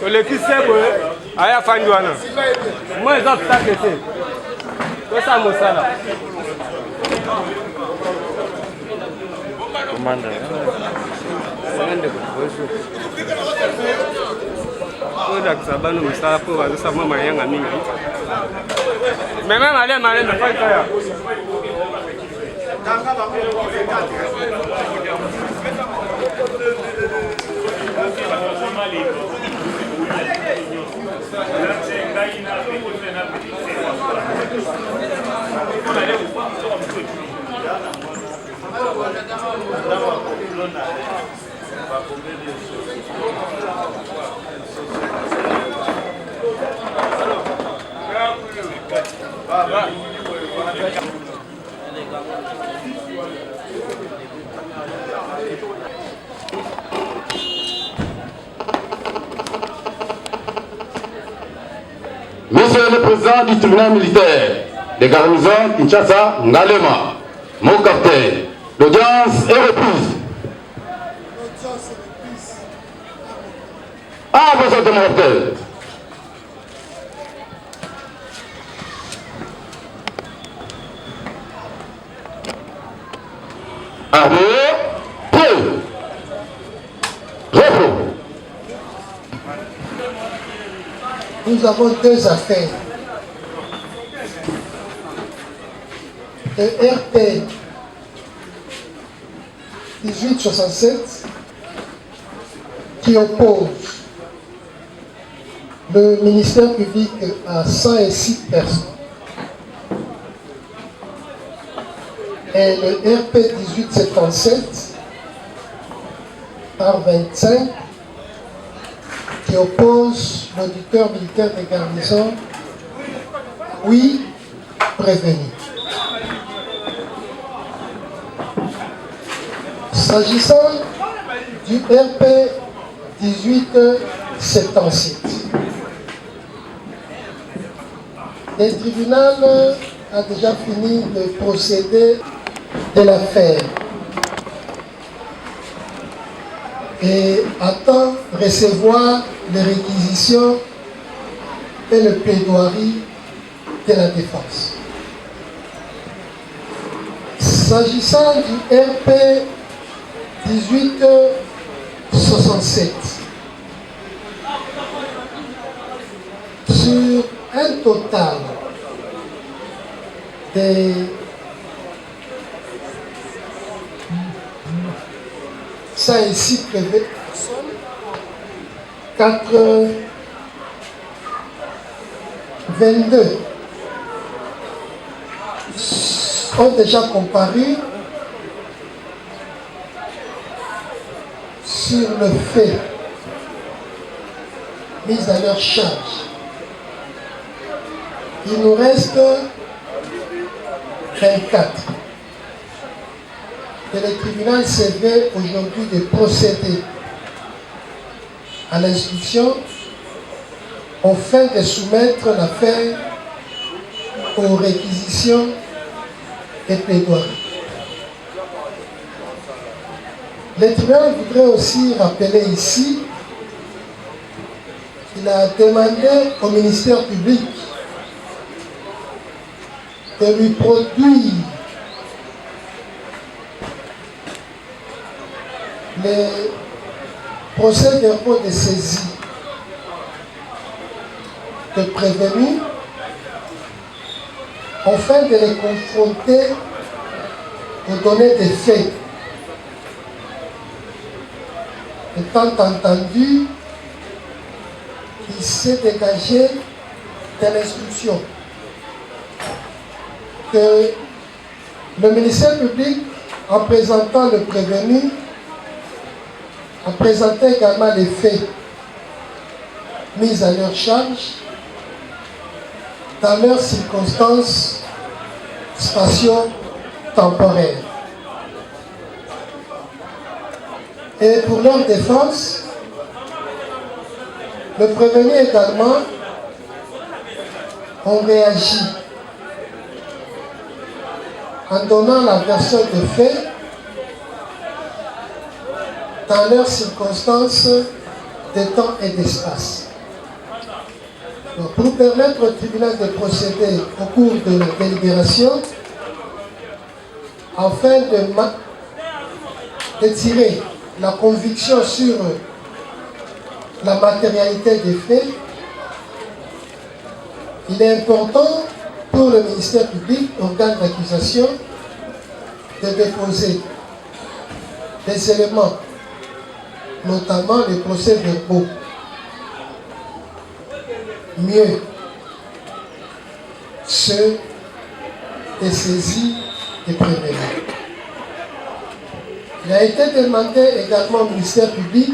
Le qui sait que aya fanduana moi ça ça que c'est que ça mo ça là commande oda kusabana musala po bazosa mama yanga mingi mais même aller ne pas ça Monsieur le Président du tribunal militaire de garnison Kinshasa, Ngalema, mon capitaine, l'audience est reprise. Ah, bonjour de mon capitaine. Nous avons deux affaires. Le RP 1867 qui oppose le ministère public à 106 personnes et le RP 1877 par 25 qui oppose l'auditeur militaire des garnisons, oui, prévenu. S'agissant du RP 1877, le tribunal a déjà fini de procéder de l'affaire et attend recevoir les réquisitions et le plaidoirie de la défense. S'agissant du RP 1867, sur un total de 106 personnes, 22 ont déjà comparu sur le fait mis à leur charge. Il nous reste 24. Et le tribunal s'est aujourd'hui de procéder à l'instruction afin de soumettre l'affaire aux réquisitions et plaidoiries. Le tribunal voudrait aussi rappeler ici qu'il a demandé au ministère public de lui produire les procès-verbaux de saisie de prévenus afin de les confronter aux données des faits, étant entendu qu'il s'est dégagé de l'instruction que le ministère public, en présentant le prévenu, a présenté également les faits mis à leur charge dans leurs circonstances spatio-temporelles. Et pour leur défense, le prévenu également ont réagi en donnant la version de fait dans leurs circonstances de temps et d'espace. Pour permettre au tribunal de procéder au cours de la délibération, afin de tirer la conviction sur la matérialité des faits, il est important pour le ministère public, organe d'accusation, de déposer des éléments, notamment les procès-verbaux, mieux ceux des saisies et prévenus. Il a été demandé également au ministère public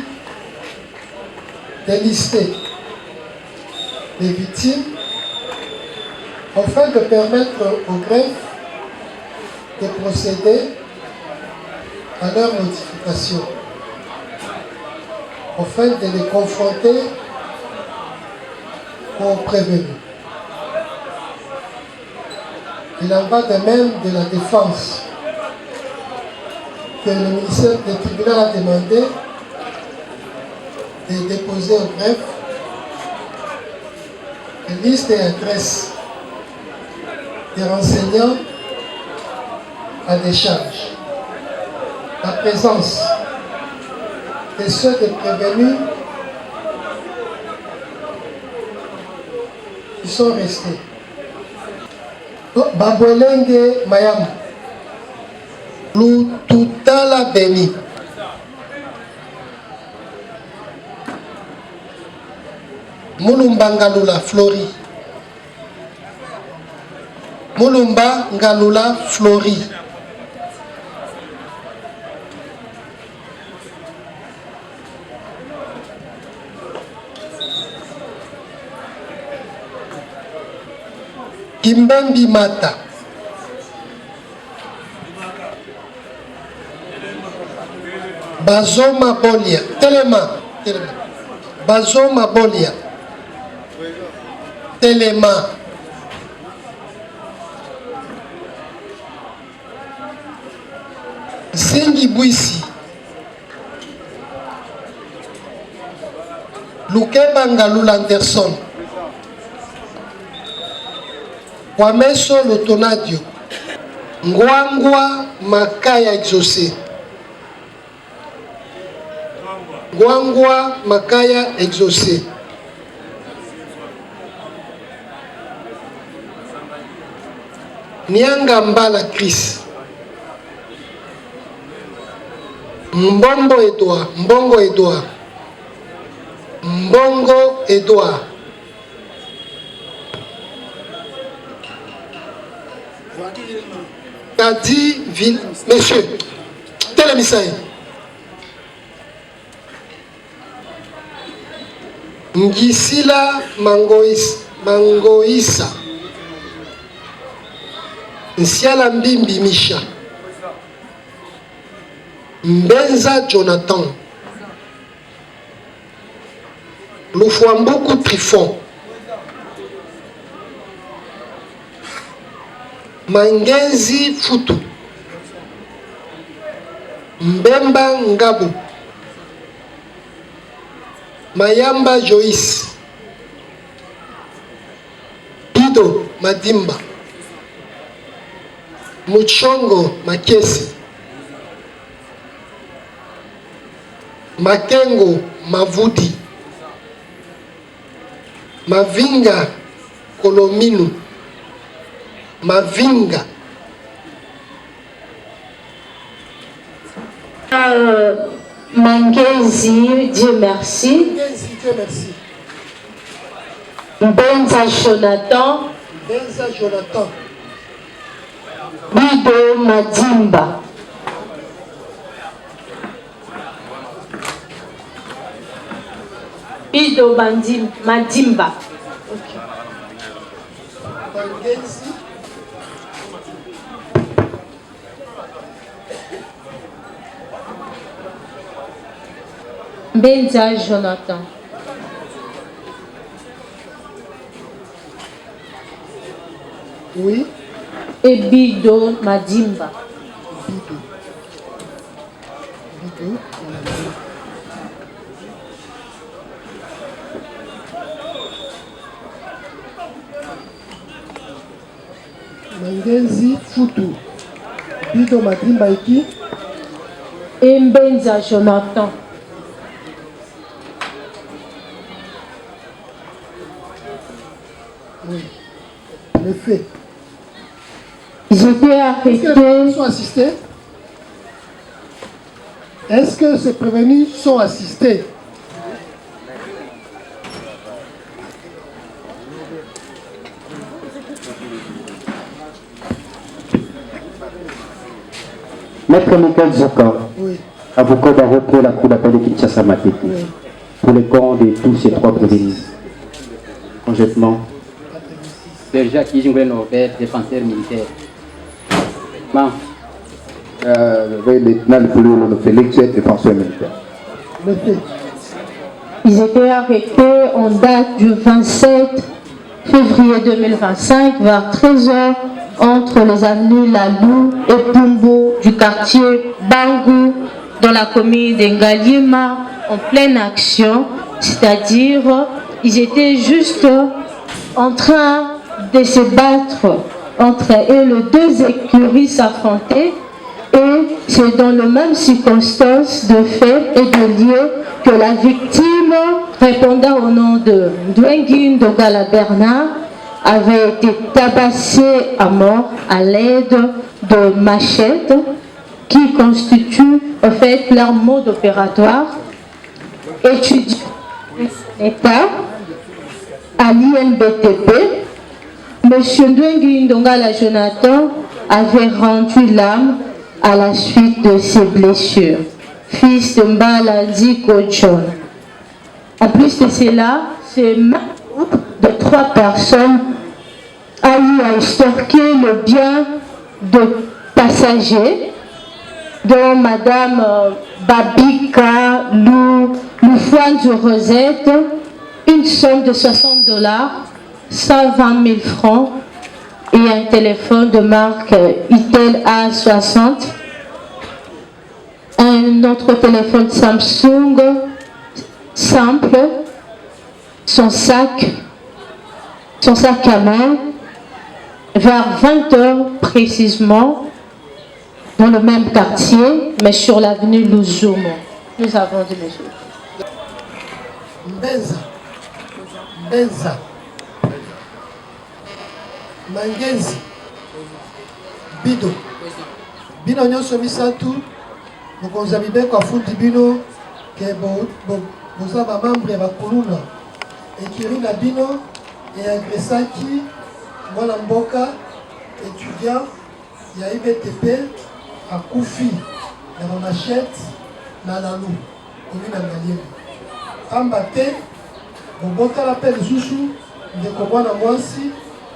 de lister les victimes afin de permettre au greffe de procéder à leur notification, afin de les confronter aux prévenus. Il en va de même de la défense que le ministère du tribunal a demandé de déposer au greffe une liste et adresses des renseignants à décharge. La présence de ceux des prévenus qui sont restés. Babwelenge Mayam, Lututala Beni. Mulumba Ngalula Flori. Mulumba Ngalula Flori. Kimbembi Mata. Bazoma Bolia. Telema. Bazoma Bolia. Telema. Singi Bwisi. Lukeba Ngalula Anderson. Wameso Lotonadio. Ngwangwa Makaya Exaucé. Ngwangwa Makaya Exaucé. Nyanga Mbala Chris. Mbongo Edouard. Mbongo Edouard. Mbongo Edouard. Kadi Ville. Monsieur, Télémisaï. Ngisila Mangoïsa. Nsiala Mbimbi Misha. Mbenza Jonathan. Lufwambuku Trifon. Mangenzi Futu. Mbemba Ngabu. Mayamba Joyce. Pido Madimba. Muchongo Makesi. Makengo Mavudi. Mavinga Kolominu. Mavinga. Mangezi, Dieu merci. Mangezi, Dieu merci. Benza Jonathan. Benza Jonathan. Bido Madimba. Bido Madimba. Okay. Mangezi. Benza Jonathan. Oui. Et Bido Madimba. Bido. Bido. Mangezi Futu. Bido Madimba qui? Et Benza Jonathan. Oui. Le fait. J'étais arrêté. Est-ce que les prévenus sont assistés? Est-ce que ces prévenus sont assistés? Maître Michael Zoka, Oui. avocat d'Aropo, la cour d'appel de Kinshasa Matete, Oui. pour le compte de tous ces trois prévenus. Conjointement. Père Jacques Yjingwe Norbert, défenseur militaire. Bon. Lieutenant de police Félix, défenseur militaire. Le fait. Ils étaient arrêtés en date du 27 février 2025 vers 13h entre les avenues Lalou et Pumbo du quartier Bangou dans la commune d'Engalima en pleine action, c'est-à-dire ils étaient juste en train de se battre entre eux et les deux écuries s'affrontaient et c'est dans les mêmes circonstances de fait et de lieu que la victime répondant au nom de Ndwengi Ndongala Bernard avait été tabassée à mort à l'aide de machettes qui constituent en fait leur mode opératoire. Étudiant l'État à l'INBTP, M. Ndwengi Ndongala Jonathan avait rendu l'âme à la suite de ses blessures. Fils de Mbala Diko John. En plus de cela, ce même groupe de 3 personnes a eu à extorquer le bien de passagers, dont Madame Babika Loufouane de Rosette, une somme de $60, 120 000 francs et un téléphone de marque Itel A60, un autre téléphone Samsung simple, son sac à main, vers 20h précisément, dans le même quartier, mais sur l'avenue Louzoum. Nous avons dit monsieur. Benza. Mangezi. Bido. Bino nyonso misatu. Mokonzi bibe kwa fundi bino ke boza ba membre ya bakuluna. Ekiri na bino et agressaki mwana mboka étudiant ya IBTP akufi ya ba machette na lalu komina ngalieni. Pamba te bobotala pe lisusu ndeko mwana mwasi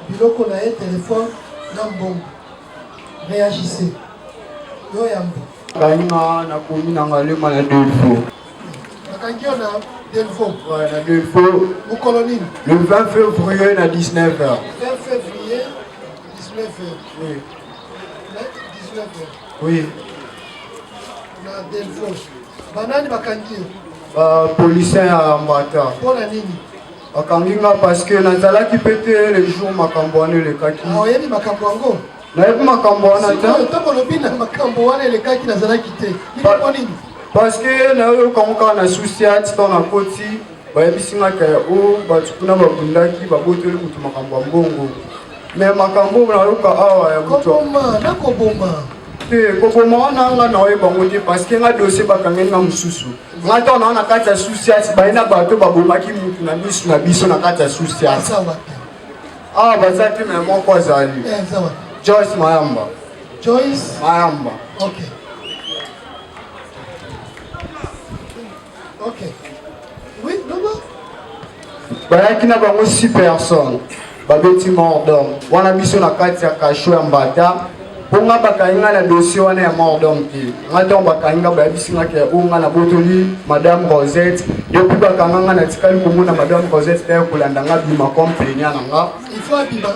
biloko na ye telefone na mbongo. Réagissez. Yo yambo. Kainga na komi na ngalema na Delfo. Nakangio na Delfo. Ouais, na Delfo. Moukolonine. Le 20 février na 19h. 20 février, 19h. Oui. 19h. Oui. Na Delfo. Banani bakangio. Policier à Mbata. Pona nini? Bakanginga parce que nazalaki pété les jours makambo wana elekaki. Oyebi makambo yango. Nayebi makambo wana ta. Toko lobi na makambo wana elekaki nazalaki te. Nini? Parce que nayoka na souci ati dans la koti bayebisinga ke o bato kuna babundaki babotoli mutu makambo ya mbongo me makambo nayoka awa ya mutu te koboma wana nga na oyebango te parce que nga dossier bakangeli nga mosusu nga ntango na wana kati ya susiasi baye na bato babomaki mutu na misu na biso na kati ya susiasi awa baza te me moko azali Joyce Mayamba. Joyce Mayamba. Ok. Ok. Oui, non. Bayaki na bango 6 personnes. Babeti mort d'homme. Wana biso na kati ya kasho ya mbata. Ponga bakainga na dossier wana ya mort d'homme te. Ngato bakainga babisinga ke unga na botoli Madame Rosette. Yopi bakanga na tikali komona Madame Rosette ya kolanda nga bima komplenya nanga. Il faut abima.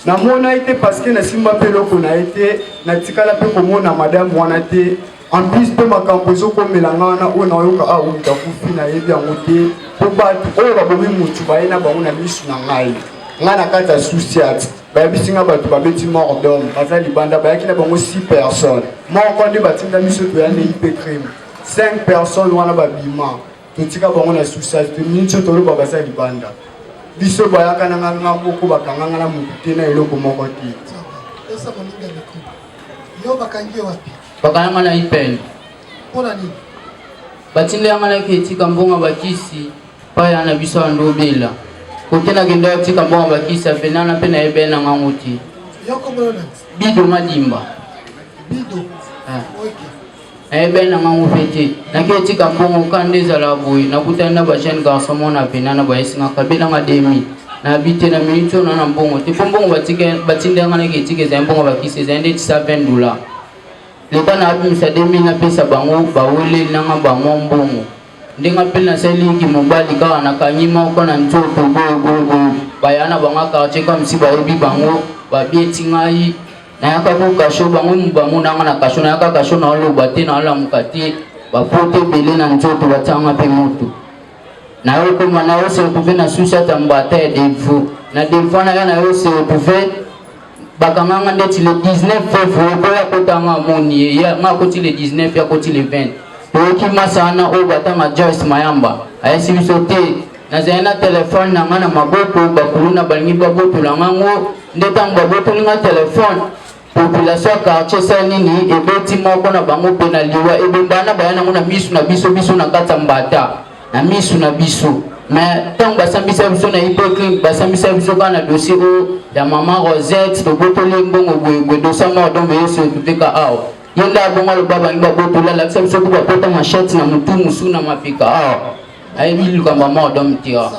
Na mona été parce que na simba peloko na été na tikala pe komona madame wana te en plus pe makambozo ko melanga na ona yoka a unta kufi na yebi yango te po ba o ba bomi mutu ba ina ba una misu na ngai ngana kata susiat ba bisinga ba to ba beti mort d'homme baza libanda ba yakina bango 6 personnes moko ndi batinda misu to ya ne ipe crime 5 personnes wana ba bima to tika bango na susiat to mincho to lo ba baza libanda biso bayaka na nga boko bakanganga na mutu te na eloko moko te esa moninga meko yo bakangi wapi bakanga na ipeni pona nini batinde yanga na ketika mbonga bakisi paya na biso andobela kokena kendo tika mbonga bakisi apenana pe na ebena nganguti yo komona bido madimba bido ebe na ngangu fete na ketika mbongo kandeza la boy na kutana ba jeune garçon mona penana ba isinga kabela ngademi na bite na minito na mbongo te mbongo batinde yanga na ketika za mbongo bakisi za ndeti $7 leta na abi misa 2000 na pesa bango bawele na ngaba mbongo ndenga pela seliki mobali ka na kanyima ko na nzoto go bayana banga ka cheka msiba ebi bango babieti ngai na yaka ko kasho bango mbango na kasho na yaka kasho na lo bate na la mukati bapote bele na nzoto batanga pe moto na yo ko mana yo se tuve na susha tambata ya devu na devu na yana yo se tuve bakanga ndeti le 19 février ko ya kotanga moni ya ngakoti le 19 ya koti le 20 oki masana o batanga Joyce Mayamba ayesi bisote na zena telefone na ngana maboko bakuluna balingi baboto la ngango ndetang baboto nga telefone population quartier sanini ebeti moko na bango pe na liwa ebembana bayana ngona misu na biso na kata mbata na misu na biso mais tant basambisa biso na hypocrite basambisa biso kana dossier o ya mama Rosette to boto lembongo gwe dossier mo don be yeso tufika awa yenda bonga lo baba ngiba boto la la biso ko bapota machette na mutu musu na mapika awa ay bilu kamba mo don tira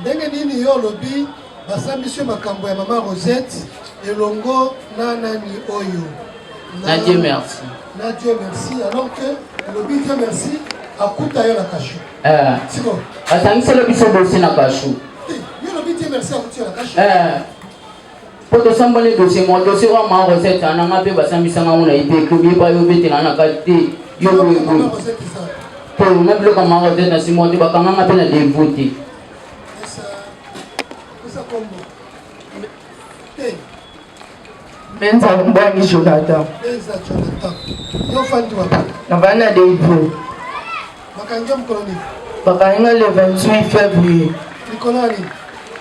ndenge nini yo lobi basambisi makambo ya mama Rosette elongo na nani oyo na Dieu merci na Dieu merci alors que lobi Dieu merci akuta yo na kashu siko atangisa lo biso dossier na kashu yo lobi Dieu merci akuta yo na kashu poto sambole dossier mo dossier wa mama Rosette ananga pe basambisa ngana ipe kubi ba yo bete na kati yo go pour même le mama Rosette na simo de bakanga pe na devote Benza mbwangi Jonathan. Benza Jonathan. Yo fandi wapi? Navana Devo. Bakanga mkoloni. Bakanga le 28 février. Nikolani.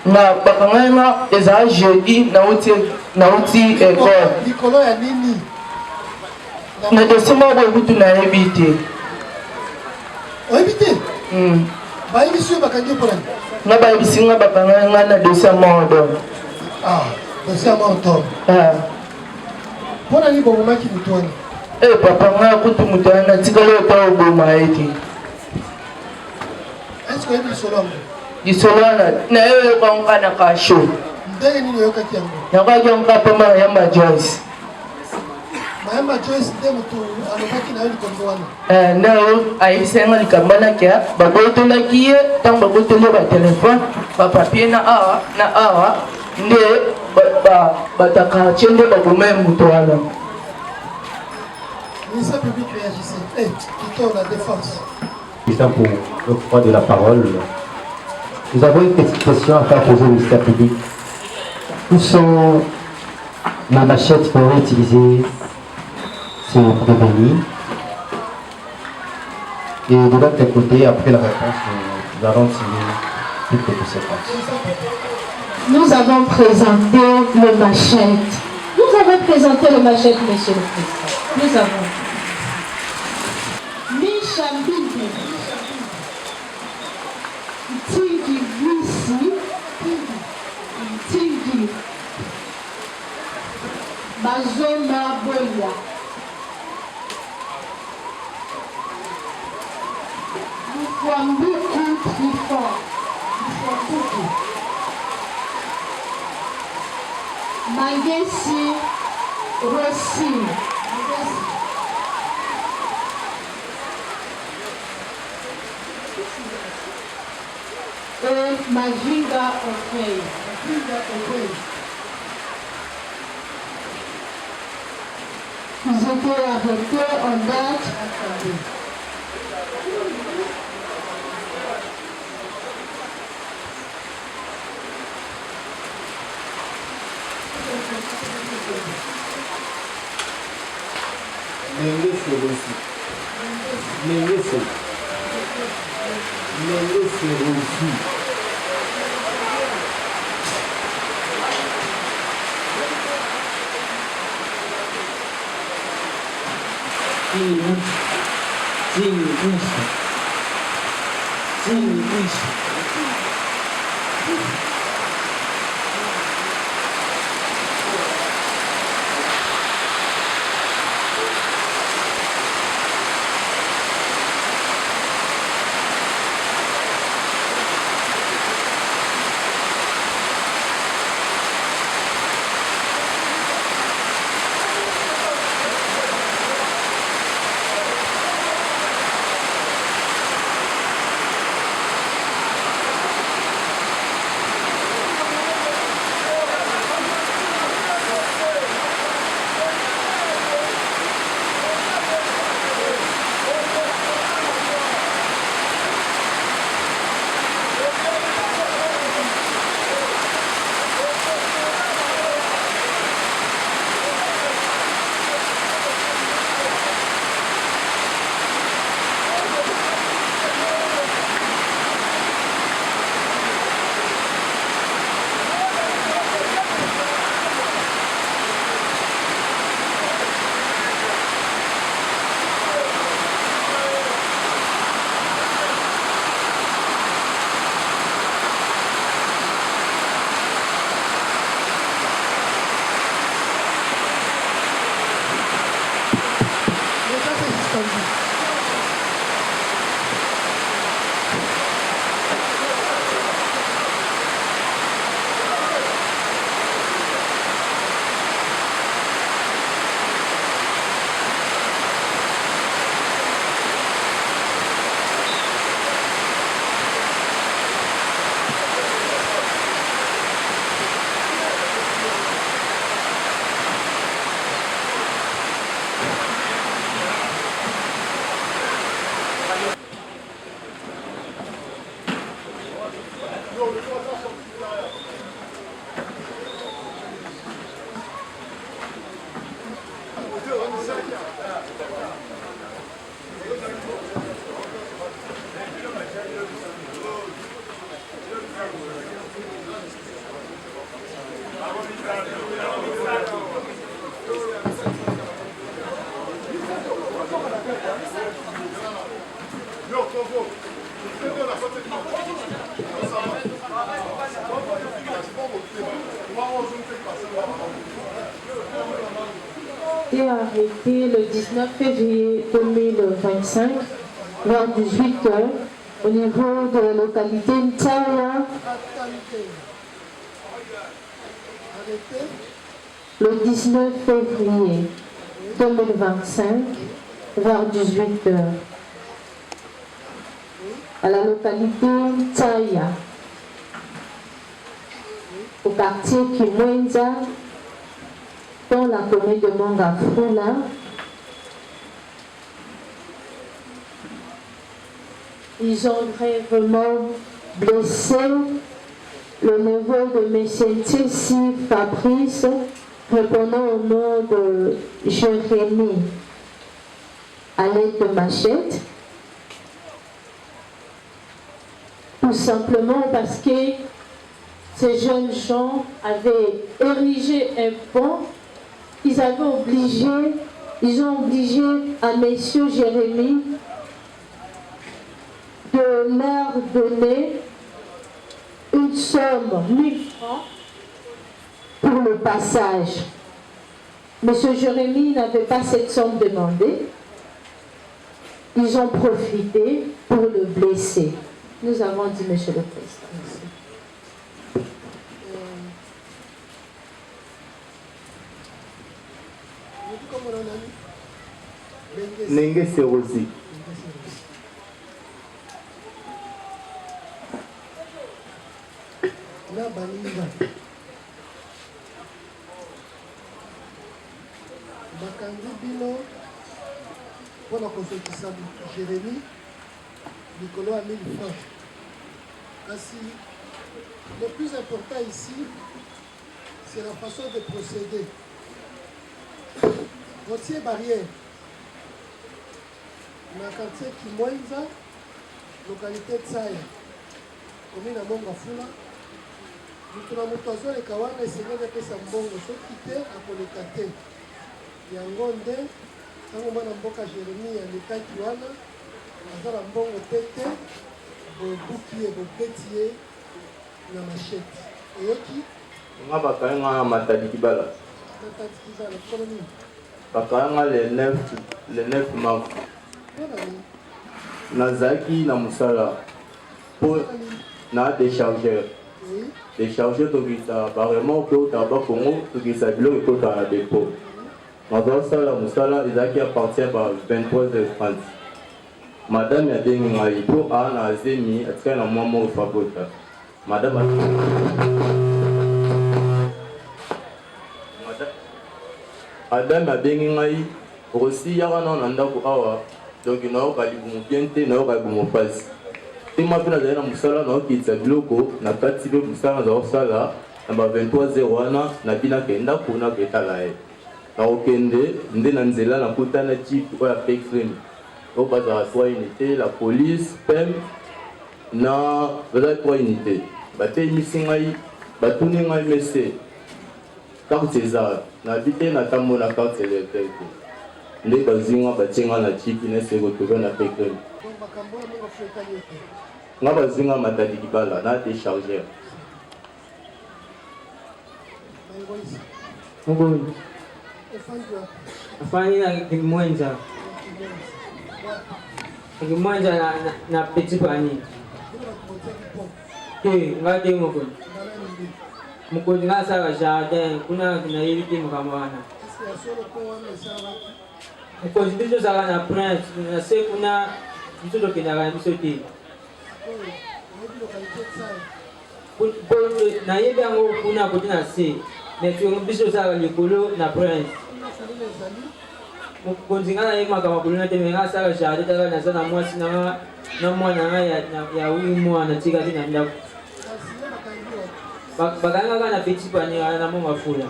Na bakanga eza jeudi na uti école. Nikolo ya nini? Na dosima bo butu na ebite. Ebite? Ba emission bakanga polani. Na ba ebisinga bakanga na dossier modo. Dossier modo. Pona ni bomo maki mutoni. Papa nga kutu mutana tikale pa oboma eti. Est-ce que ni solongo? Di solana na ewe kwa ngana kasho. Ndenge nini yoka kiango? Nyaka jonga pa Mayamba Joyce. Mayamba Joyce ndemo tu anobaki na yoni kondoana. Nao aisenga likambana kia bagoto na kie tang bagoto le ba telefone ba papier na awa nde bataka chende bagume mutwana. Ministère public réagissait. Plutôt la défense. Pour l'octroi de la parole, nous avons une petite question à faire poser au ministère public. Où sont ma machette pour utiliser ce prévenu? Et de l'autre côté, après la réponse, nous allons tirer toutes les conséquences. Nous avons présenté le machette. Nous avons présenté le machette, monsieur le président. Nous avons. Michambidi. Tingi Wisi. Tingi. Bazoma Boya. Mufwambuku Trifon. Mufwambuku. Mangesi Rossi. Et Majinga Okei. Ils étaient arrêtés en date. Et arrêté le 19 février 2025 vers 18h au niveau de la localité Ntaya. Le 19 février 2025 vers 18h à la localité Ntaya, au quartier Kimwenza, dans la commune de Mangafula. Ils ont grièvement blessé le neveu de M. Tsessi Fabrice, répondant au nom de Jérémie, à l'aide de machette. Tout simplement parce que ces jeunes gens avaient érigé un pont, ils ont obligé à Monsieur Jérémie de leur donner une somme 1000 francs pour le passage. Monsieur Jérémie n'avait pas cette somme demandée. Ils ont profité pour le blesser. Nous avons dit, Monsieur le Président. Nenge Serosi. Na baninga bakangi bino mpona kozokisa Jérémie likolo ya 1000 francs. Kasi le plus important ici, c'est la façon de procéder. Rotier barrière na quartier Kimwenza, localité Tsaya, commune ya Mongafula. Mutu na mutu azoleka wana esengeli apesa mbongo, soki te akoleka te. Yango nde ntango mwana mboka Jérémie alekaki wana aza na mbongo te bobuki ye bobeti ye na machete. Eyoki Nga bakayanga Matadi Kibala. Matadi Kibala mpona nini? Bakayanga le 9 mars. Nazaki na musala pour na déchargeur. Déchargeur tokisa vraiment que taba Congo tokisa bilo ko ta dépôt. Mazosala musala ezaki appartient par 23h30. Madame ya dengi ngai pour ana azemi atika na mwa fabota. Madame a dengi ngai aussi yaka na ndako awa. Donc il n'y a pas de bien, il n'y a pas de passe. Si je suis na musala na okitsa biloko na kati be musala za osala na 23h na bina kenda kuna betala e. Na okende nde na nzela na kutana chief oya pexrem. O baza 3 unités, la police, PEM na baza 3 unités. Bate misingai batuni ngai messe. Carte za na bité na tambo na carte électrique. Les bazinga batinga na chipi na se retrouver na pekre. Nga bazinga Matadi Kibala na déchargeur. Ngoi. Afanya na Kimwenza. Kimwenza na Petit Pani. Ngade moko. Moko nga sa jardin kuna na yiki mkamwana. Because biso saka na prince na se kuna biso dokendaka biso te na yebi yango kuna kote na se mais biso saka likolo na prince mokonzi nga na ye makambo kolona te me nga saka jardin taka naza na mwasi nanga na mwana nga ya 8 mois natikaki na ndako bakangaka na Petit Pani na Mongafula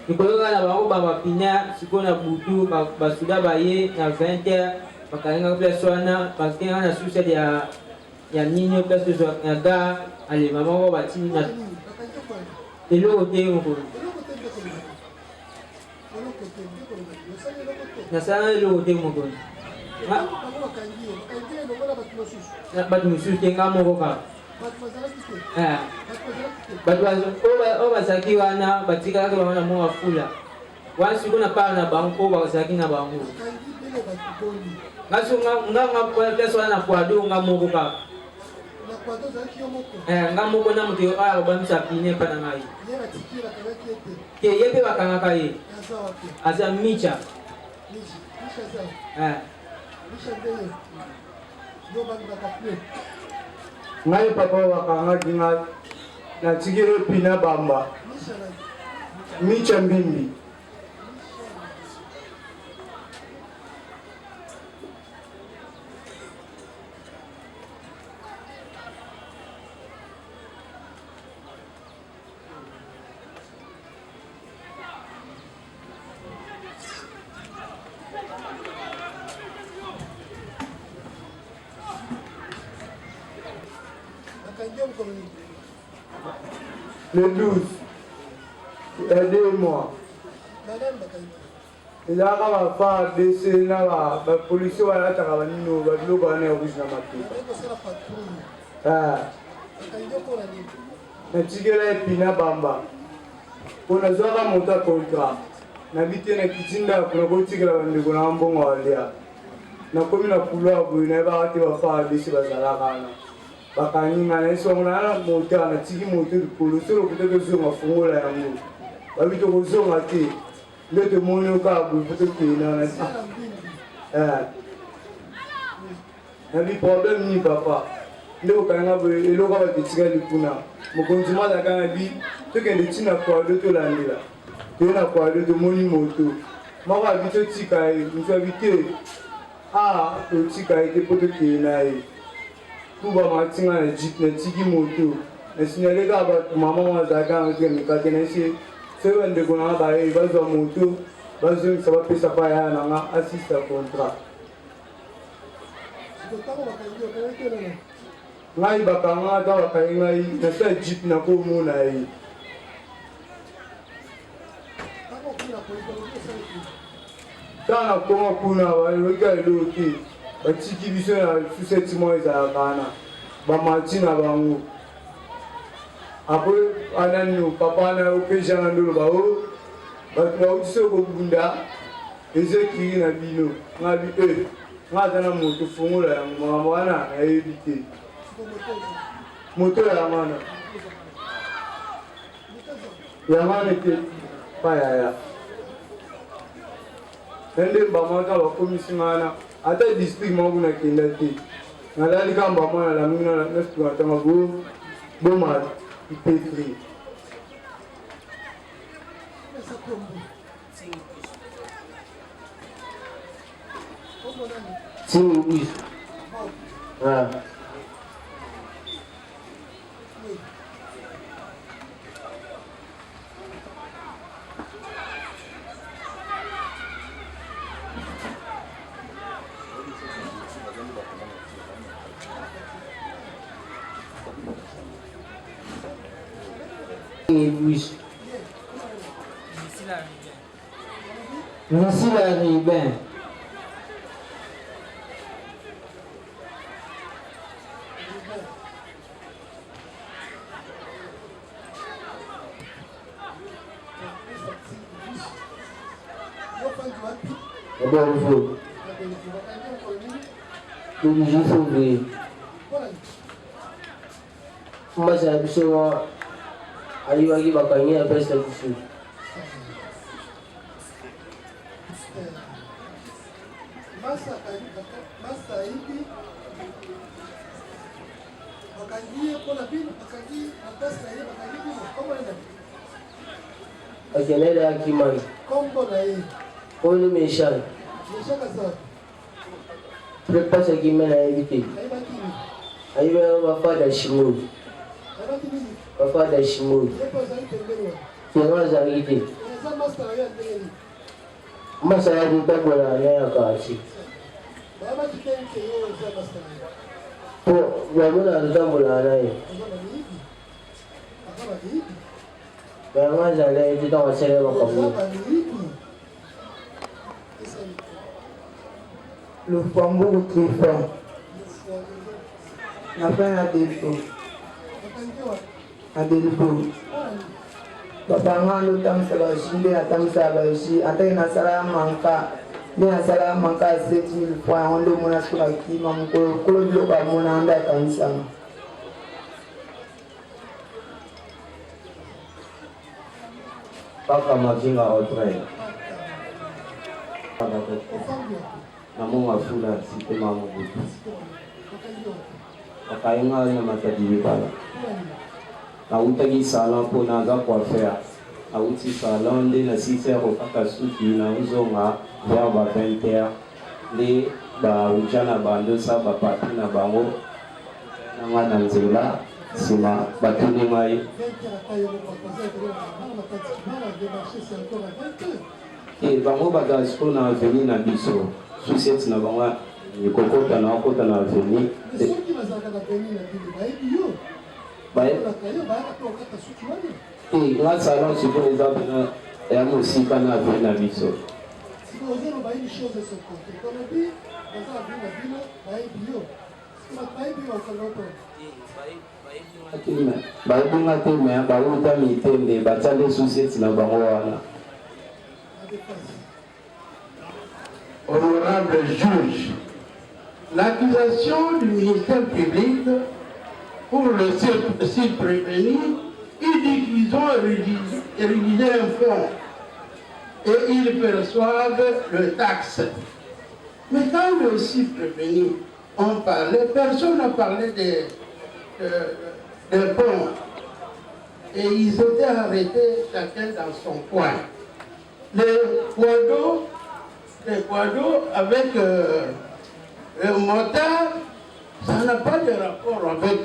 likolo kaka na bango bapina sikoyo na butu basuda baye na 20h bakangaka place wana bakengaka na sucette ya nini place ya gare alema moko batini na eloko te mokolo nasala eloko te mokolo bato mosusu te nga moko kaka bato oyo bazalaki wana batikalaki bango na Mongafula wana sikoyo na part na bango oyo bazalaki na bango nga place wana na Poado nga moko kaka nga moko na moto oyo akobamisa pine mpa na ngai ke ye mpe bakangaka ye aza Micha ngai papa wakangaki ngai natikile pina bamba Micha Mbimbi. Le 12. Aidez-moi. Il y a un pas de ces là, la police va être à la nous, va nous gagner au rouge dans ma tête. Ah. Na tigela epina bamba. On a zora monta contrat. Na bité na kitinda kuna ko tigela bande kuna mbongo walia. Na komi na kulwa bu na ba ati ba fa bisi bazala kana. Bakani na eso na monta na tigi monta ko solo ko te zo mafungola yango. Ba bito ko zo ngati. Le te moni ka bu peut que na na bi problème ni papa. Leo kanga bo elo ka ba tiga likuna. Mokonzima da kana bi to ke de tina kwa do to landila. To na kwa do moni moto. Mama bi to tika e, nso bi te. Ah, to tika e te poto ke na e. Kuba matinga na jeep na tigi moto. Na sinyale ka ba mama wa za kana ke mi ka ke na se. Se wende gona ba e ba zo moto. Ba zo sa ba pesa pa ya na nga assista contrat. Ngai bakanga da wakai na sa jeep na ko muna yi. Tana koma kuna wa wega loki. Ba tiki biso na suseti mo za kana. Ba matina bangu. Apo anani papa na opeja na ndo ba o. Ba twa uso ko bunda. Ezeki na bino. Ngabi ngaza na moto fungula ya mama wana na ebite. Moto ya mana ke paya ya nende mbamata wa komisi mana ata district mangu na kenda te nalali kamba mwana la mina na nestu atanga go boma ipetri Sim, ah. Merci la Ribin. Bonjour. Bonjour, Fouvé. Moi, c'est absolument. Allez, allez, va gagner après ça. Akenele akimani. Onu meshan. Prepare akimana evite. Ayiwe mafada shimu. Mafada shimu. Kema zaidi. Masa ya kutabona ya kachi. Po, wamuna kutabona naye. Kama zale itu tak wasere makamu. Lufambugu Trifa nafanya Adelfo Baba ngalo tamsala shinde atamsala shi atena sala manka Dia sala manka 7000 fois ondo mona sura kima mko kolo bloka mona anda kanisa. Paka majinga otre. Namu mafula sipe mamu butu. Pakainga na matadiri pala. Na utagi salon po naga coiffeur. Na uti salon de na sise ko kaka suki na uzonga ya ba 20 de ba ujana bando sa ba pati na bango. Na ngana nzela sima batuni mai. Et bango bagage ko na veni na biso. Suset na bango ni kokota na kota na veni. nga salon sikoyo eza pena ya mosika na vie na biso bayebinga te me bauta mitende batiale société na bango wana. Honorable juge, l'accusation du ministère public pour le site prévenu, il dit qu'ils ont rédigé un fonds et ils perçoivent le taxe. Mais quand le site prévenu, on parlait, personne n'a parlé des ponts. Et ils étaient arrêtés chacun dans son coin. Les poids d'eau avec le moteur, ça n'a pas de rapport avec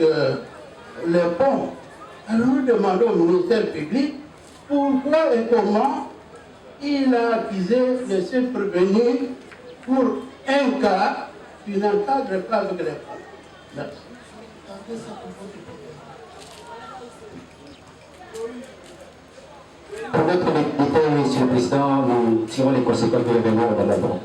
les ponts. Alors nous demandons au ministère public pourquoi et comment il a accusé le chef prévenu pour un cas qui n'encadre pas avec les ponts. Merci. Pour notre détail, Monsieur le Président, nous tirons les conséquences de l'événement dans la banque.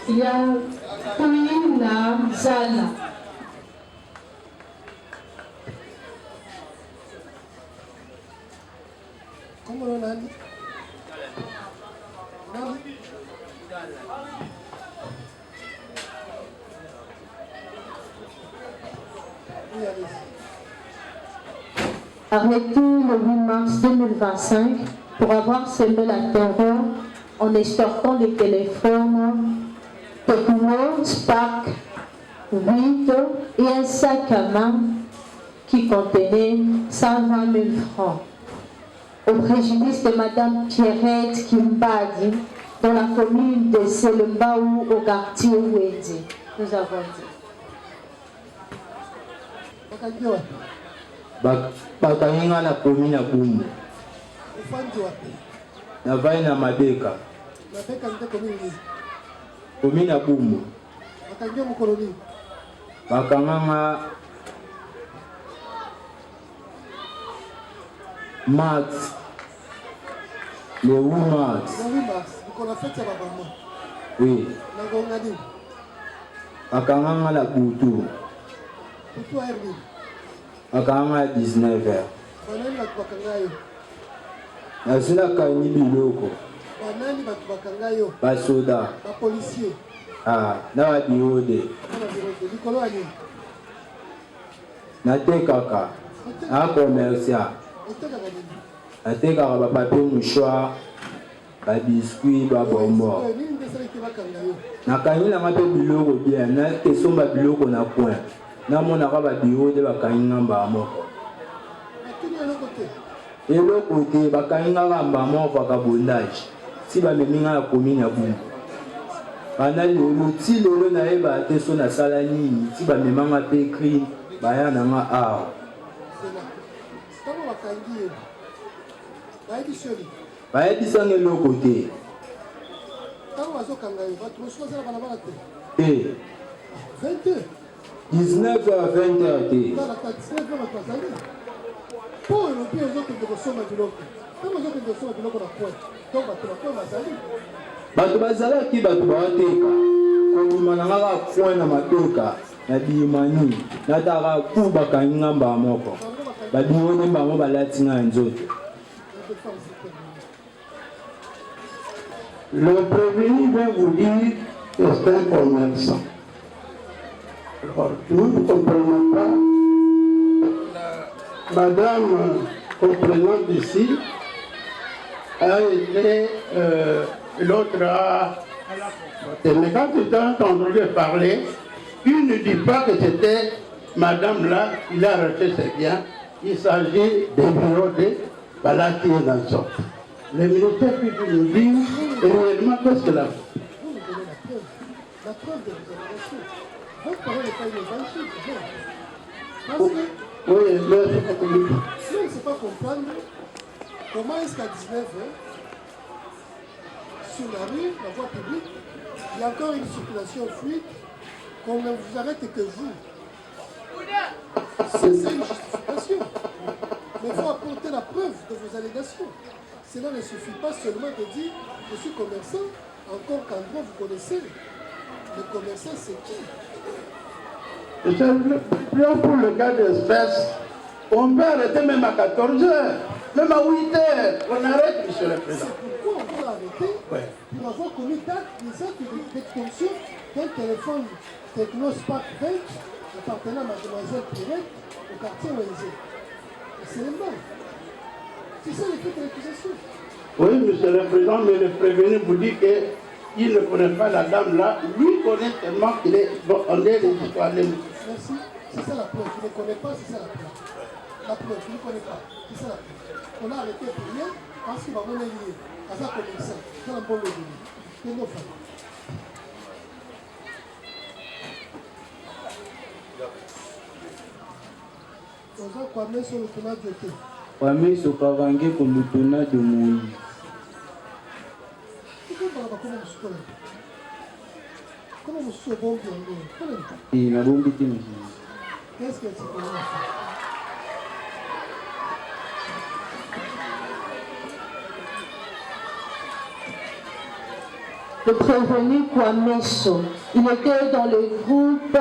Il y a Pouina Zala. Comment on a dit? Arrêté le 8 mars 2025 pour avoir semé la terreur en extorquant les téléphones Tecno Spark 8 et un sac à main qui contenait 120 000 francs. Au préjudice de Madame Pierrette Kimbadi dans la commune de Selembaou au quartier Ouedi. Nous avons dit. Bakainga na komi na Bumbu. Na vai na Mabeka. Komi na Bumbu. Bakanganga Max. Le 8 mars. Oui. Bakanganga la Boutou. Akanga 19h. Nasina kanyi biloko. Basoda. Ah, na biode. Na tekaka. Na commercial. Na tekaka ba papier mouchoir, ba biscuit, ba bonbon. Na kanyi na mape biloko bien, na tesomba biloko na coin. Namona ba biode bakainga mbamo. Elo kote bakainga mbamo faka bondage. Si ba meminga ya commune ya Bumbu. Bana lelo ti lelo na eba te so na sala nini ti ba memanga pe écrit baya na nga a. Baya disanga elo kote. Eh. 19h à 20h. Bato bazalaki bato bateka kondima na ngaka point na matoka na bimani nataka ku bakanginga mba moko babione mbango balati nga nzoto. Le prévenu va vous dire que c'est un commerçant. Alors, nous ne comprenons pas. Madame comprenante ici a été l'autre à la portée. Mais quand tu as entendu parler, il ne dit pas que c'était madame là, il a arrêté ses biens. Il s'agit des bureaux de Balati et Nansot. Le ministère public nous dit réellement qu'est-ce que la preuve de l'exonération. Votre parole n'est pas innovation. Parce que oui, mais si on ne sait pas comprendre comment est-ce qu'à 19h, sur la rue, la voie publique, il y a encore une circulation fluide qu'on ne vous arrête que vous. C'est une justification. Mais il faut apporter la preuve de vos allégations. Cela ne suffit pas seulement de dire je suis commerçant, encore qu'en droit vous connaissez. Le commerçant, c'est qui? Pour le cas d'espèce, on peut arrêter même à 14 heures, même à 8 heures. On arrête, monsieur le président. C'est pourquoi on peut arrêter pour avoir commis des actes d'extorsion d'un téléphone Techno Spark 20 appartenant à mademoiselle Pirette au quartier ONG. C'est le mal. C'est ça l'effet de l'accusation. Oui, monsieur le président, mais le prévenu vous dit qu'il ne connaît pas la dame là. Lui connaît tellement qu'il est on est les histoires. Merci. C'est ça la preuve. Tu ne connais pas, c'est ça la preuve. La preuve, tu ne connais pas. C'est ça la preuve. On a arrêté pour rien parce qu'il va me lier. À ça comme ça. C'est un bon levier. C'est nos femmes. Oza kwame sur le tournage de thé. Kwame sokavange pour le tournage de Moïse. Comment vous se bon bien? Et la bombe était monsieur. Qu'est-ce que tu peux faire? Le prévenu Kwameso, il était dans le groupe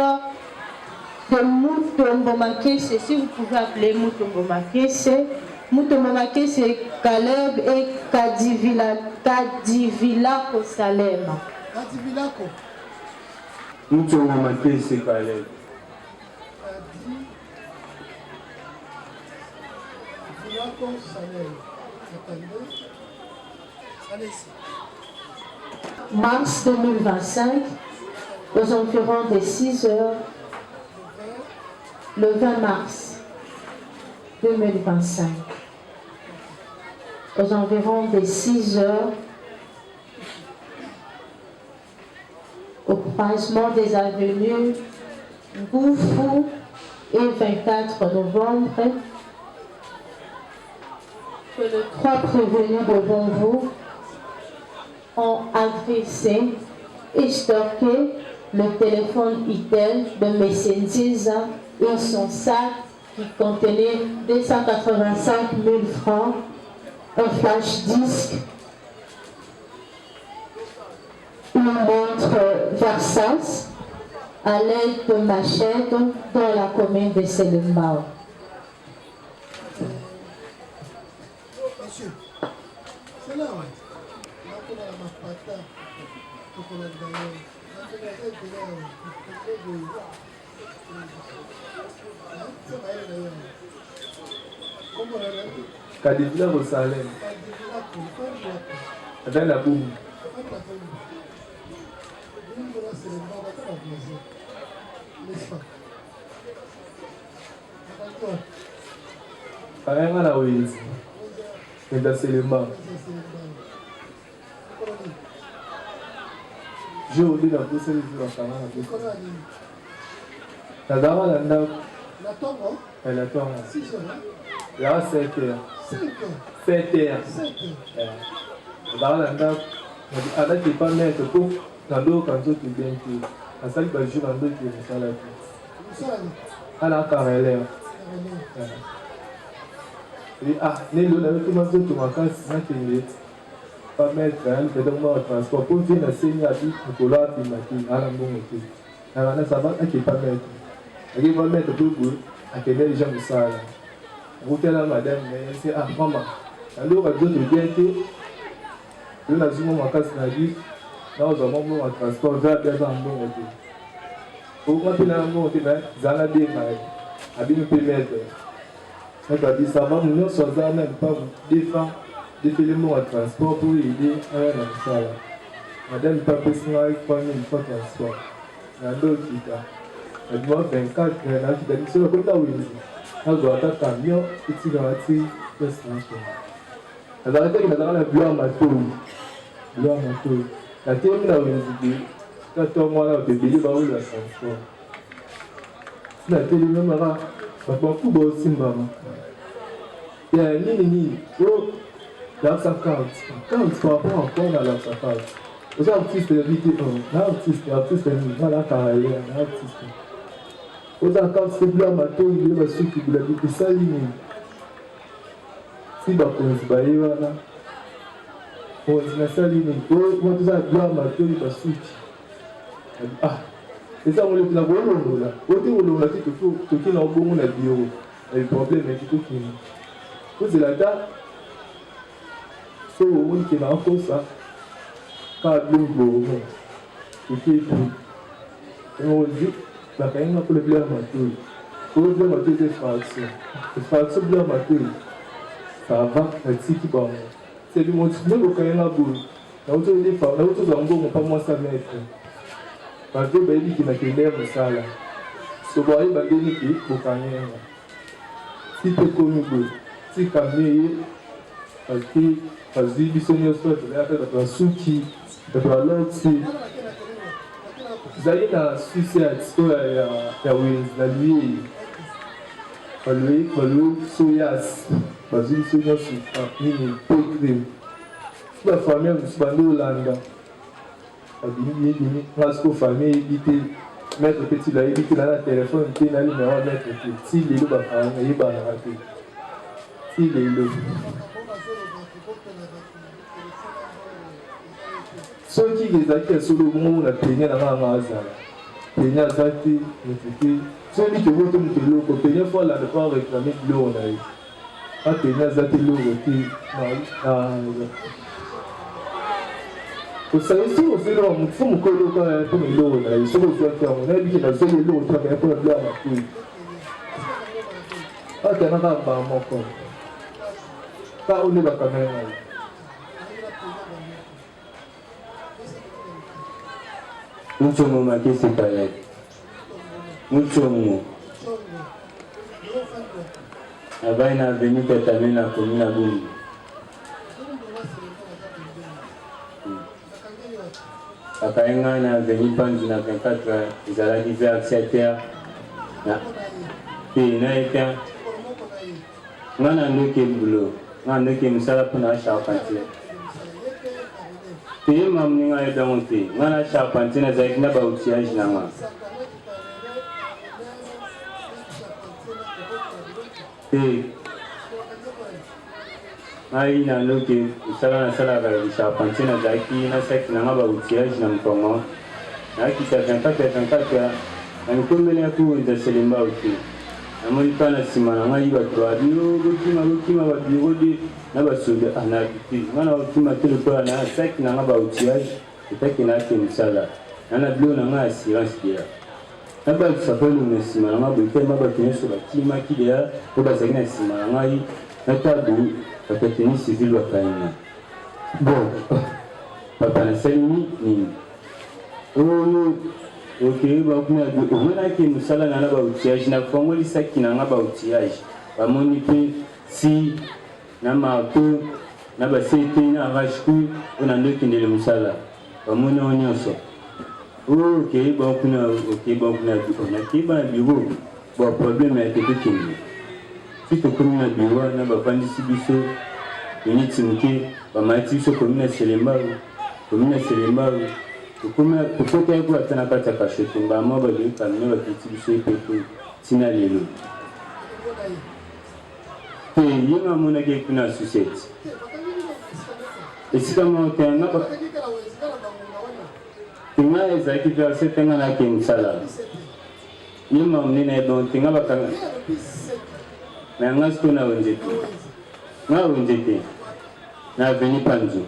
de Mutombo Makese, si vous pouvez appeler Mutombo Makese. Mutombo Makese, Caleb et Kadivilako Salema. Kadivilako. Mutombo Makese, Caleb. Kadivilako Salema. Attendez. Allez-y. Mars 2025, aux environs de 6 heures, le 20 mars 2025, aux environs de 6 heures, au croisement des avenues Goufou et 24 novembre, que les 3 prévenus devant vous ont agressé et stocké le téléphone Itel de M. Nziza et son sac qui contenait 285 000 francs, un flash disque, une montre Versace à l'aide de machette dans la commune de Selembao. Monsieur, c'est là, ouais. Là, on a la mapata, on a le gagnant. Kadivila Rosalem. Avec la boum. Avec la Wiz. Et dans Selema. Je vous dis la pousse de la caméra. La dame, la dame. La tombe, hein? Elle a tombe. 6 heures. Il y a 7 heures. 5 heures. 7 heures. 7 heures. La dame, la dame. Elle n'est pas mettre pour la dos quand tu es bien tout. La salle va jouer dans deux qui est sur la tête. Elle a carré. Ah, n'est le avec tout le monde, tout le monde, c'est pas mettre un peu de mort transport pour venir à Seigneur à Nicolas Timaki, à la bonne équipe. Alors, ça va, elle ne pas mettre. Elle va mettre tout le monde, à quel les gens de ça. Vous êtes là, madame, mais c'est ah, maman. Alors, elle doit bien être. Le nazimo ma casse n'a dit, non, nous avons mon transport vers des endroits. Pour moi, il a un mot, il a un bien, à bien me mettre. Elle dit, ça va, nous sommes même pas défendre. Des éléments à transport pour aider à la salle. Madame pas personnelle, pas une fois transport. Il y a d'autres qui sont. Elle doit 24, elle a dit sur le côté où il est. Elle doit avoir un camion, et tu dois attirer le transport. Elle a arrêté qu'elle a la blanc matou. Blanc matou. La théorie là où il est, quand on voit là, le bébé va où le transport. La télé même là, ça prend tout beau aussi, maman. Il y a un nini, oh. l'article 40 par rapport encore à l'article 40. Les artistes invités, l'artiste invité, la carrière, l'artiste. Aux artistes, c'est bien matin, il y a ceux qui voulaient dire ça, si bah qu'on se baille là, on se saline. Moi tout ça bien matin, il va switch. Ah, et ça on le la bonne là. Côté on l'a dit tout qui n'a bon la bio. Le problème est tout qui. Vous la date. So on qui n'a pas ça. Quand l'eau et puis on dit la caïne pour le bien matin. Pour le bien matin des fractions. Les fractions bien matin. Ça va être si qui va. C'est du monde même au caïne la boule. Là où tu es pas, là où tu es en bon, pas moi ça mettre. Parce que baby qui n'a qu'une l'air de ça là. Ce bois est bandé qui est pour gagner. Si tu es connu, si tu as mis, parce que parce que ils sont mieux sur la souki, la l'autre c'est. Vous allez dans Suicide, il y a la nuit, le soyas, parce que ils sont mieux sur une poitrine. Si la famille est bandée au Landa. Parce que la famille évite mettre petit là, évite là le téléphone, il y a le numéro à mettre si les loups il y a raté. Si les loups. Ceux qui les acquièrent sur le monde, la peine à la masse. Peine à Zati, celui qui vote le loup, peine fois là de pas réclamer de l'eau. Ah, peine à Zati l'eau, vous savez, si vous êtes là, il faut que vous soyez pour les lots. Il faut que vous soyez là. On a dit que vous avez les lots, vous avez pour le blanc. Ah, tu n'as pas mon corps. Ça, on est la caméra. Nous sommes marqués séparés. Nous sommes. Avant, il a venu t'amener la commune à Boum. Akayenga na veni panzi na 24 ezalaki vers 7 heures na eta nga na ndoki bulo nga ndoki mosala mpona charpentier te ye mamuni nga yedango te nga na charpentier nazalaki na baoutillage na nga te ngai na ndoki mosala nasalaka charpentier nazalaki nasaki na nga baoutillage na mokongo nakita 24 na mikombeli ya kuweza selemba te namoni mpa na nsima na ngai bato babiro bokima babiro de na basoda anabite nga na okima te lokola na saki na nga baoutillage etaki naake mosala nana bilo na nga assurance deya na basapelo na nsima na nga boitema bato nyonso bakimaki deya po bazalaki na nsima na ngai natabu bakateni civil bakaina bon papa nasalimi nini oyo ok bakuna omonaki mosala na baoutillage nafongolisaki na nga baoutillage bamoni mpe si na marto na basete na arrache-coup mpona ndokendele mosala bamoni o nyonso ok bakuna nakeba na biro bo problème yake tokende si tokomi na biro na bavandisi biso uniti moke bamayati biso komi na selemba tokokaki kuata na kati ya kashote mbamwa baliokamine bakiti biso epepe ntina lelo te ye mamonaki kuna société esika moko te nga ezalaki verse te nga nake mosala ye mamone na ebon te nga bakanga na yanga siko na wenze te nga wenze te na aveni panzu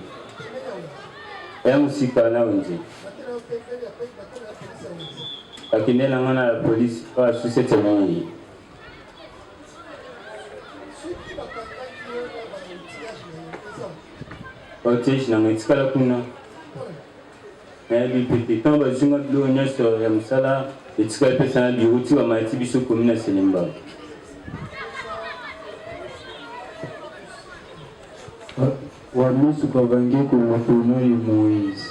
ya mosika na wenze bakende na nga na la police oa susete ngai baotiage nanga etikala kuna nayebi pete ntango bazwinga biloko nyonso ya mosala etikala mpesa na biro ti bamayati biso komi na selemba wamisuka bange komotono ye moïse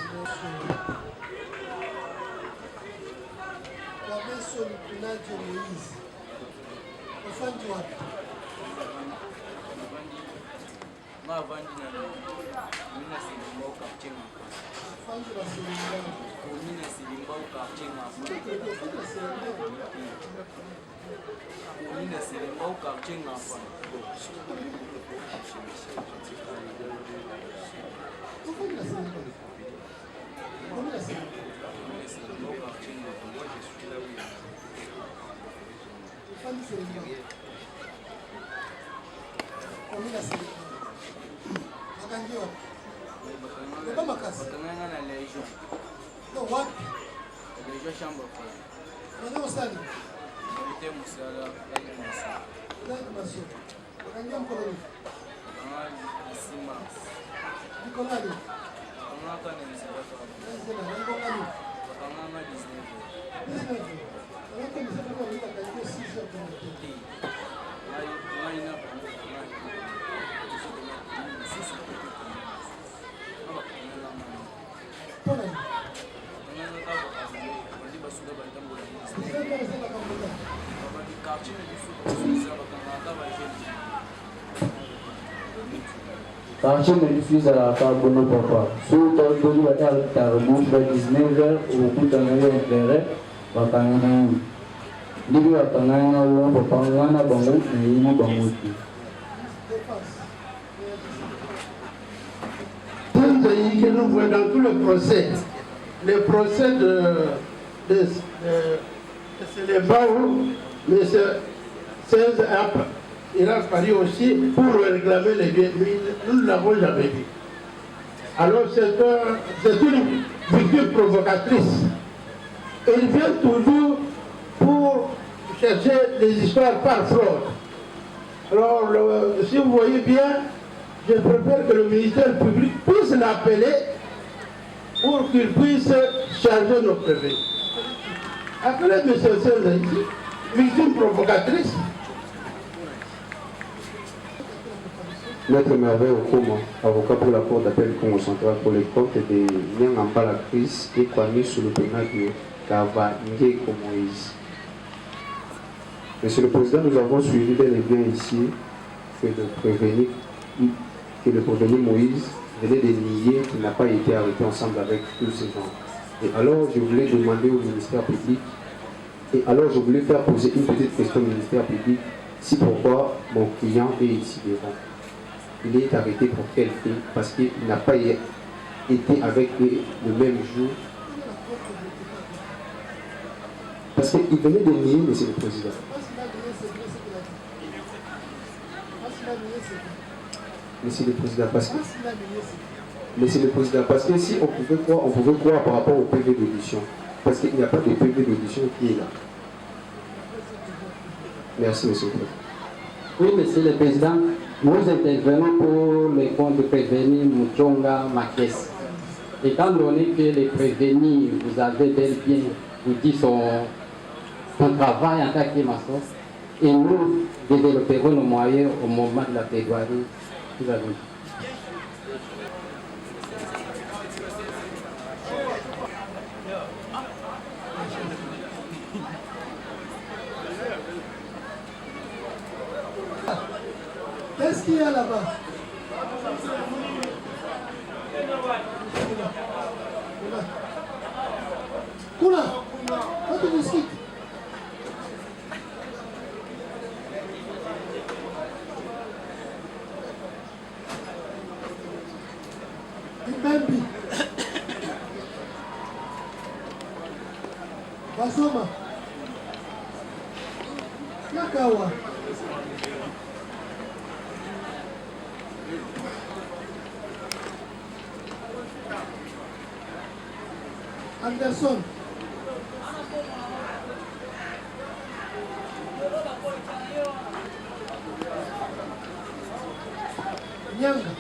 Quartier me diffuse à la table de papa. Sous le temps de la table, le 19h, au bout d'un an éclairé, va t'en aller. Libre à ton an, papa, on a bon goût, mais il n'a bon goût. Que nous voyons dans tout le procès de Célébao, M. 16 il a fallu aussi pour réclamer les biens, mais nous ne l'avons jamais vu. Alors c'est une victime provocatrice. Il vient toujours pour chercher des histoires par fraude. Alors, si vous voyez bien, je préfère que le ministère public puisse l'appeler pour qu'il puisse charger nos prévenus. Appelez M. Senza ici, victime provocatrice. Maître Merveille Okoma, avocat pour la Cour d'appel Congo central pour les comptes des Nyangamba crise et Kwame sous le pénal Kava Ngeko Moïse. Monsieur le Président, nous avons suivi bel et bien ici que le prévenu Moïse venait de nier qu'il n'a pas été arrêté ensemble avec tous ces gens. Et alors je voulais demander au ministère public, et alors je voulais faire poser une petite question au ministère public, si pourquoi mon client est ici devant. Il est arrêté pour quel fait? Parce qu'il n'a pas été avec eux le même jour. Parce qu'il venait de nier, Monsieur le Président. Monsieur le Président, parce que si on pouvait croire par rapport au PV d'audition, parce qu'il n'y a pas de PV d'audition qui est là. Merci, Monsieur le Président. Oui, Monsieur le Président, nous intervenons pour les comptes de prévenir Mouchonga Makes. Étant donné que les prévenus, vous avez bel bien vous dit son travail en tant que maçon, et nous développerons nos moyens au moment de la plaidoirie. Qu'est-ce qu'il y a là-bas? Kula, quand tu discutes. Mbembi. Basoma. Nakawa. Anderson. Nyanga.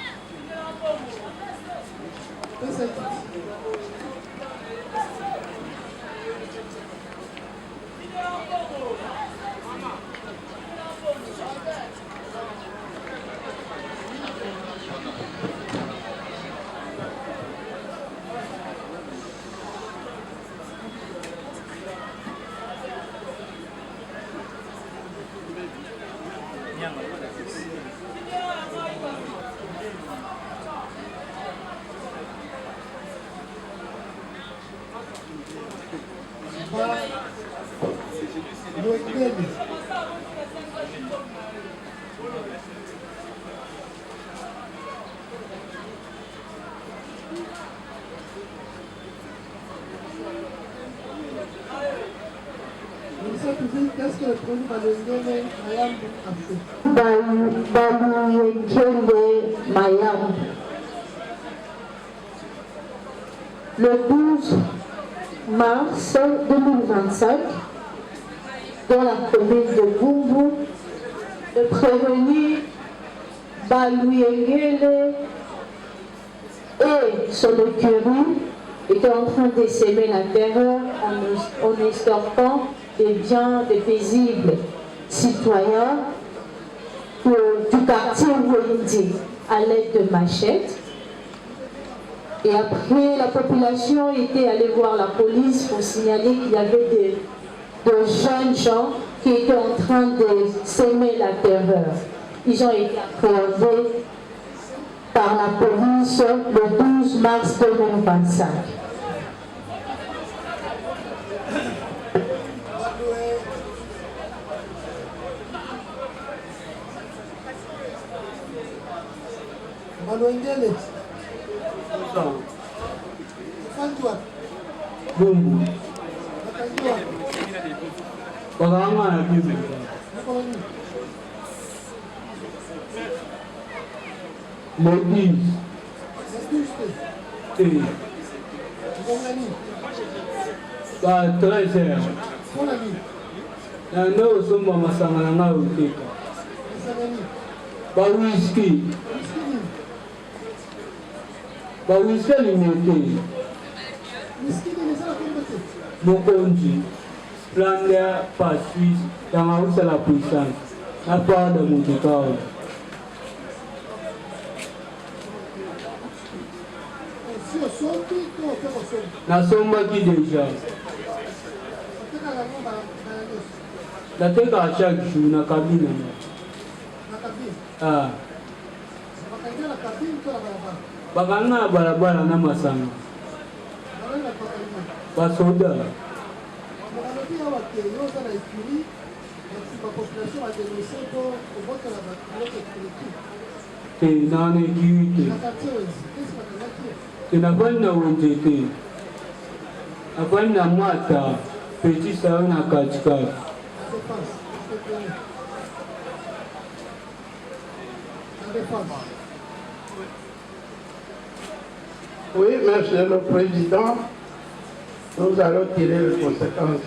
Qu'est-ce que le produit Balengele Mayambu a fait? Balengele Mayambu. Le 12 mars 2025, dans la commune de Bumbu, le prévenu Balengele et son écurie étaient en train de s'aimer la terreur en escortant des biens des paisibles citoyens du quartier Wendy à l'aide de machettes. Et après, la population était allée voir la police pour signaler qu'il y avait de jeunes gens qui étaient en train de s'aimer la terreur. Ils ont été appréhendés par la police le 12 mars 2025. Balengele. Fantua. Bumbu. Fantua. Bagaimana na bibi? Ladies. Eh. Ba traise. Na no sumba masanga na utika. Ba whisky. Ba whisky limete. Mokonji. Plan there for Swiss. Yang usah la puissance. Apa ada mutukau? Nasoma ki deja. Nateka a chaque jour na cabine. Ah. Bakanga barabara na masanga. Basoda. Nane kiwite. Tunafanya wenjete. Afanya mwata peti sawa na katikati. Oui, Monsieur le Président, nous allons tirer les conséquences.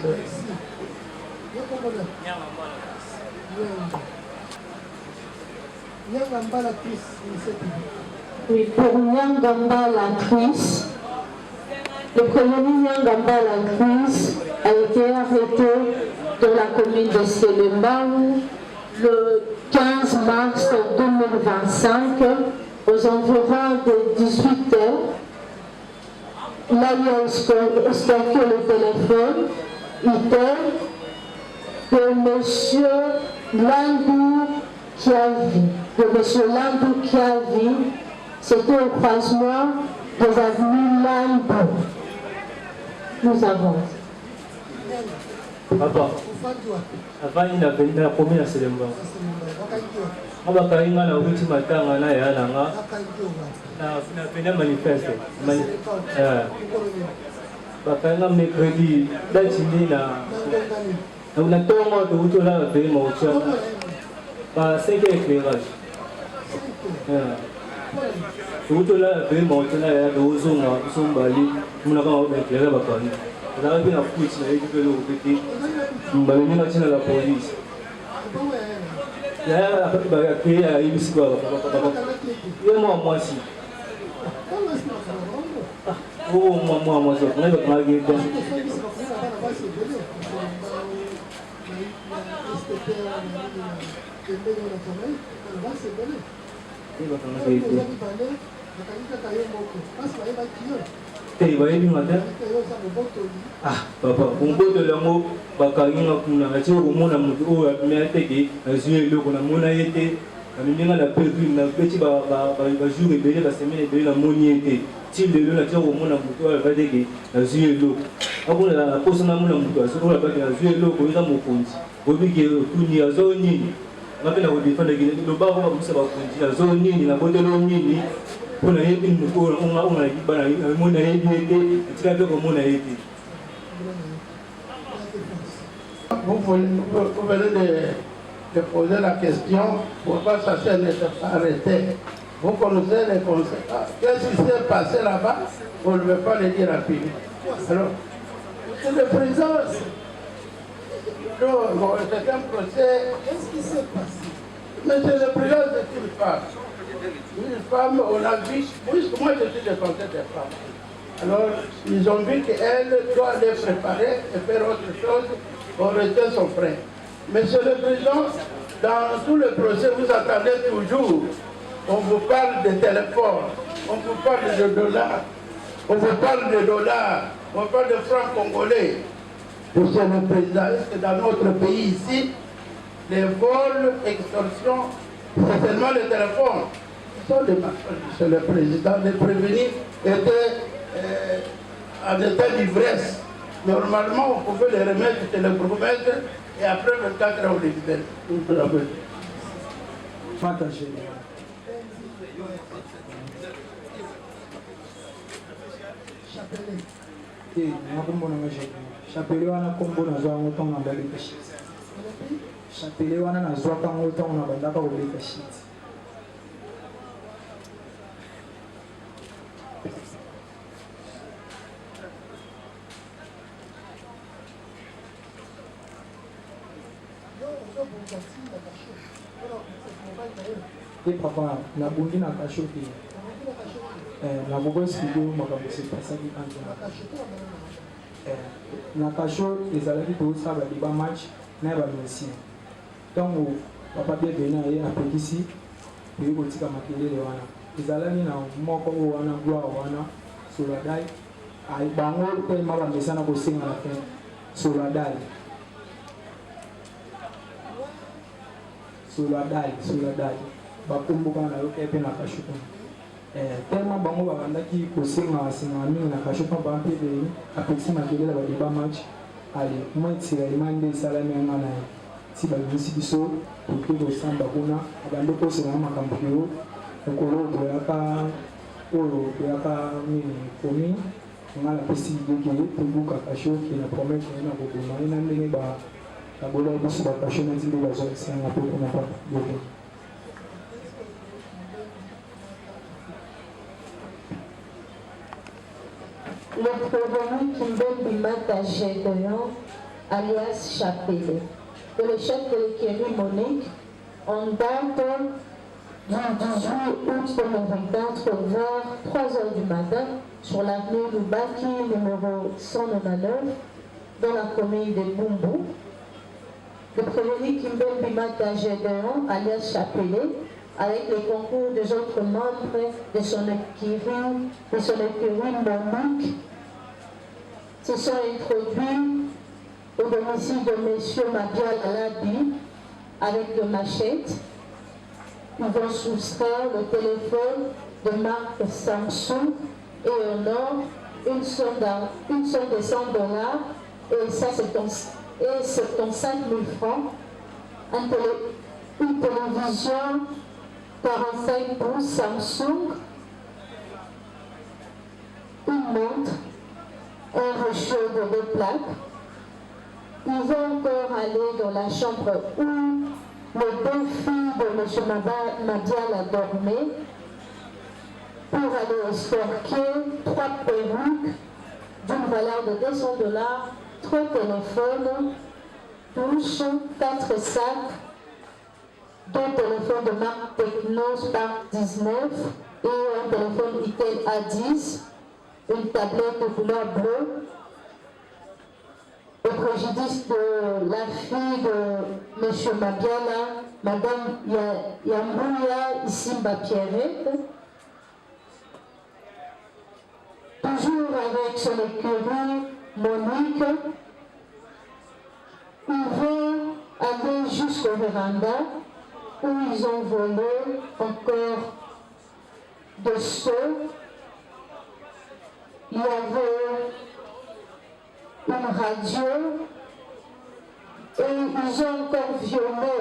Oui, pour Nyangamba l'actrice, le colonel Nyangamba l'actrice a été arrêté dans la commune de Selembao le 15 mars 2025 aux environs de 18h. Là, il a stocké le téléphone de monsieur Landou Kiavi. C'était au croisement des avenues Landou. Nous avons. Papa, avant il a venu la commune à Selembao. Abakainga na uti matanga na yana nga na pena manifeste bakainga mercredi dachini na unatonga to utola la pena mocha ba 5 éclairage utola la pena mocha na ya dozunga sombali muna kama éclairage bakani na bina kuchi na yiki pelo upiti mbali nyinga china la police. Ya, créé à Ibisco. Il y a moi aussi. Oh, moi, ça. On est le marié. Il va y avoir ah, papa, on peut de l'amour, Bakaïna, on a tiré au monde à mon tour, mais à Teki, à Zué, on a mon aïté, Naminga na prévu na petit ba jour ebele ba semaine ebele na moni ete ti lelo na tio mona muto va dege na zuelo ako na posa na mona muto aso la ba na zuelo ko eza mokonzi obige kuni azo nini ngapela ko defendre ke lo ba ko ba musa ba konzi azo nini na botelo nini pona yebi muto ona ibana mona yebi ete tika pe ko mona ete. Vous venez de poser la question pourquoi ça n'était pas arrêté. Vous connaissez les conséquences. Qu'est-ce qui s'est passé là-bas? On ne veut pas le dire rapidement. Alors, c'est le président. C'est un procès. Qu'est-ce qui s'est passé? Mais c'est le président de une femme. Une femme, on a vu, puisque moi je suis défenseur des femmes. Alors, ils ont vu qu'elle doit aller préparer et faire autre chose. On retient son frère. Monsieur le Président, dans tout le procès, vous attendez toujours. On vous parle de téléphone, on vous parle de dollars, on vous parle de dollars, on parle de francs congolais. Monsieur le Président, est-ce que dans notre pays ici, les vols, extorsions, c'est seulement le téléphone? Ce sont des mensonges, Monsieur le Président. Les prévenus étaient en état d'ivresse. Normalement, on pouvait les remettre chez le prophète et après 24 heures, on les libère. Chapele wana kombo na zwa ngoto na baleka shit. Chapele wana na zwa ka ngoto na bandaka baleka shit. Et papa, na bungi na kashoki. Na bobo studio makambo se pasaki anja. Na kasho ezalaki to saba liba match na ba Messi. Donc papa bien venu aye apekisi pe ko tika makelele wana. Ezalani na moko wana gwa wana soladai ai bango pe maba mesana ko singa na fe soladai. Soladai. Bakumbuka na yoke pe na kashuka. Tellement bango babandaki kosenga singa mingi na kashuka ba mpe de apekisi makelele ba liba match. Allez, moi tira imande salami ngana si ba bisi biso to ko samba kuna abando ko singa makambo yo okolo to yaka olo to yaka mini komi ngala pesi doki to buka kashoki na promettre na ko ma ina ndenge ba abola biso ba kashona tindo ba zo singa to kuna pa doki. Le prévenu Kimbembi Mata Gédéon, alias Chapele, que le chef de l'écurie Monique, en date du 18 août 2024 vers 3h du matin, sur l'avenue Lubaki, numéro 199, dans la commune de Bumbu. Le prévenu Kimbembi Mata Gédéon, alias Chapele, avec le concours des autres membres de son écurie Monique, se sont introduits au domicile de M. Mabial Alabi avec de machettes. Ils vont soustraire le téléphone de marque Samsung et en or une somme de $100 et 75 000 francs, une télévision 45 pouces Samsung, une montre, un reçu de 2 plaques. Ils vont encore aller dans la chambre où les 2 filles de M. Madiala dormaient pour aller estorquer 3 perruques d'une valeur de $200, 3 téléphones, touches, 4 sacs, 2 téléphones de marque Tecno Spark 19 et un téléphone Itel A10, une tablette de couleur bleue. Au préjudice de la fille de M. Mabiala, Madame Yambouya Isimba Pierrette, toujours avec son écurie Monique, ils vont aller jusqu'au véranda où ils ont volé encore des seaux. Il y avait une radio et ils ont encore violé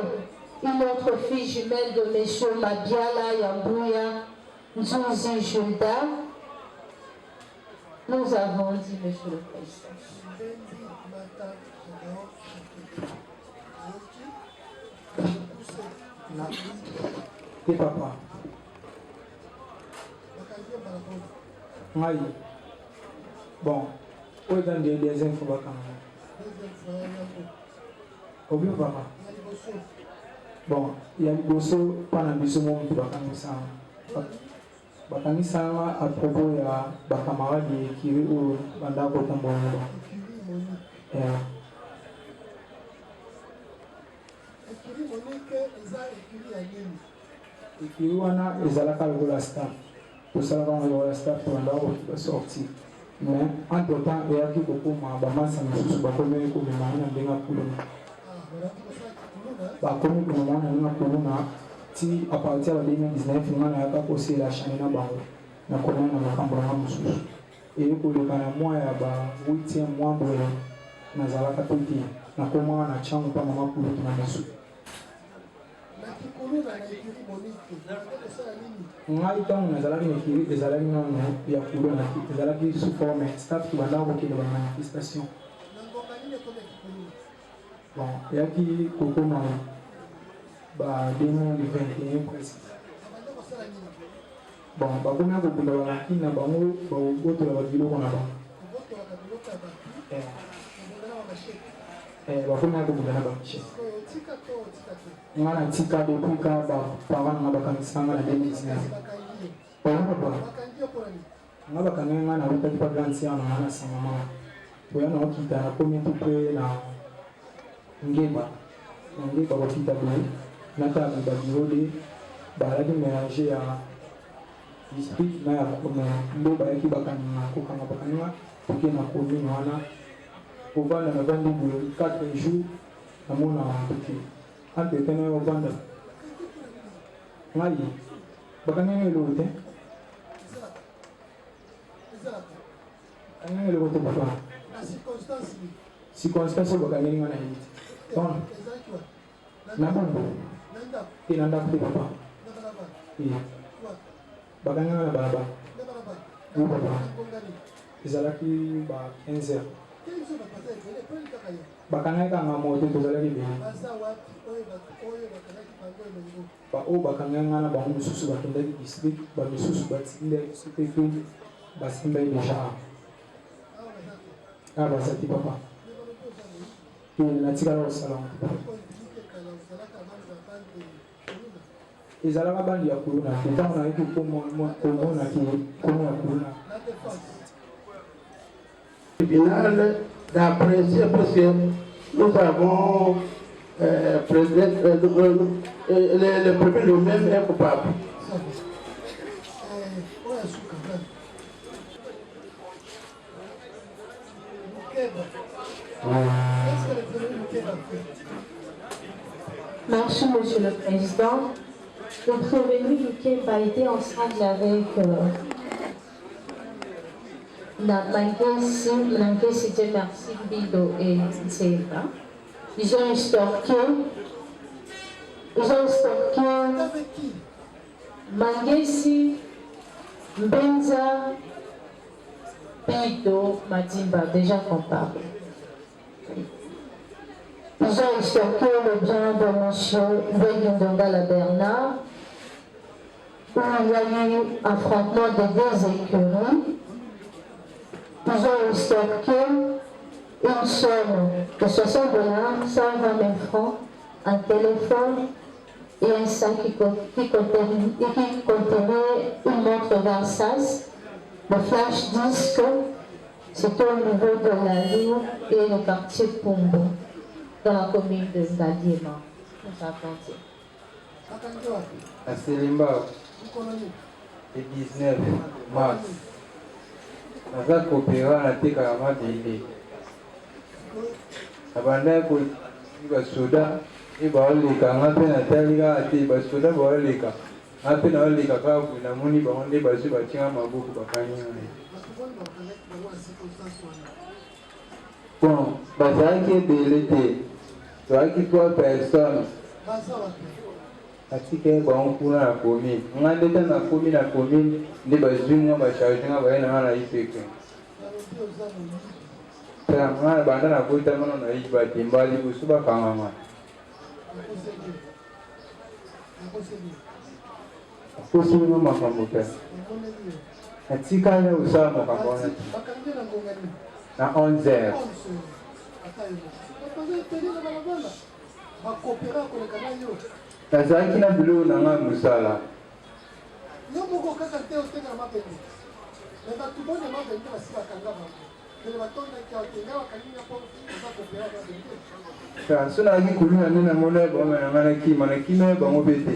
une autre fille jumelle de M. Mabiala Yambouya Nzouzi Julda. Nous avons dit, Monsieur le Président. Et papa. Oui. Bon, où est des infos quand même? Au bien, papa. Bon, il y a des choses pendant des semaines qui Bakanisa à propos de la camarade qui est au Bandako Tambon. Écrit wana ezalaka lokola staff tosalaka lokola staff tobanda sorti mais entre temps eyaki kokoma bamasa mosusu bakomi komema na ndenge kuluna bakomi komema na ndenge kuluna ti à partir de 2019 nga nayaka kosela chane na bango nakoma na makambo nanga mosusu eyekoleka na mwa ya ba 8e mois boye nazalaka to te nakoma na ntiango mpa mama kulutu na mosusu ngai ntango nazalaki na ekiri ezalaki nano ya kulona te ezalaki sous forme staff tobandaka kokende bamanifestation bon eyaki kokoma ba 2021 presque bon bakomi akobunda balaki na bango bakobotola babiloko na bango bakomi akobunda na bamishe nga na tika depuis ka baparent nga bakanisanga na 2019 nga bakangi nga na lutaki pa grande sœur na nga na samama oya na okita nakomi tout près na ngeba bakita boye nataka babiro de balaki mélanger ya esprit na ya ndo bayaki bakanga kokanga bakanga toke na commune wana kovanda na vandi boye 4 jours namona toke entre temps na ovanda ngai bakanga ngelo te ngelo te papa circonstance bakanga ngana hiti donc Namando. Inanda kuti papa. Iya. Bakanga na baba. Ni papa. Izalaki ba 15 heures. Bakanga ka ngamoto tozalaki bien. Ba o bakanga ngana ba mususu bakendaki district ba mususu batinde c'était basimba déjà. Ah basati papa. Natika au salon. Ezalaka bandi ya kuluna ntango na yeki komona ki komo ya kuluna tribunal d'apprécier parce que nous avons le premier lui-même est coupable. Merci, Monsieur le Président. Le prévenu Lukemba a été ensemble avec Nankesi de Merci Bido et Nzeba. Ils ont stalké Mangesi, Benza, Bido, Madimba, déjà comptable. Ils ont stocké le bien de M. Begindongala Bernard, où il y a eu affrontement de deux écuries. Ils ont stocké une somme de 60 $, 120 000 francs, un téléphone et un sac qui contenait une montre Versace, le flash disque. C'était au niveau de la Loue et le quartier Pumbo, dans la commune de Ngadiema. À Selimba, le 19 mars, naza kopera na tekaka mabele abandaki kolinga soda baoleka nga mpe natali kaka te basoda baoleka nga mpe naoleka kaka boye namoni bango nde bazwi batinga maboko bakangi ngai bon bazalaki ebele te tozalaki 3 personnes atikali bango kuna na commune nga nde ta nakomi na commune nde bazwi nga bacharge nga baye nanga na ipeke nga banda nakotamana na yi batemba liboso bakangama akosi bino makambo te natikali osala makambo wana te na 11h nazalaki na biloko na ngai mosala so nazalaki koluna nde na mona bama na ngai nakima nakima bango mpe te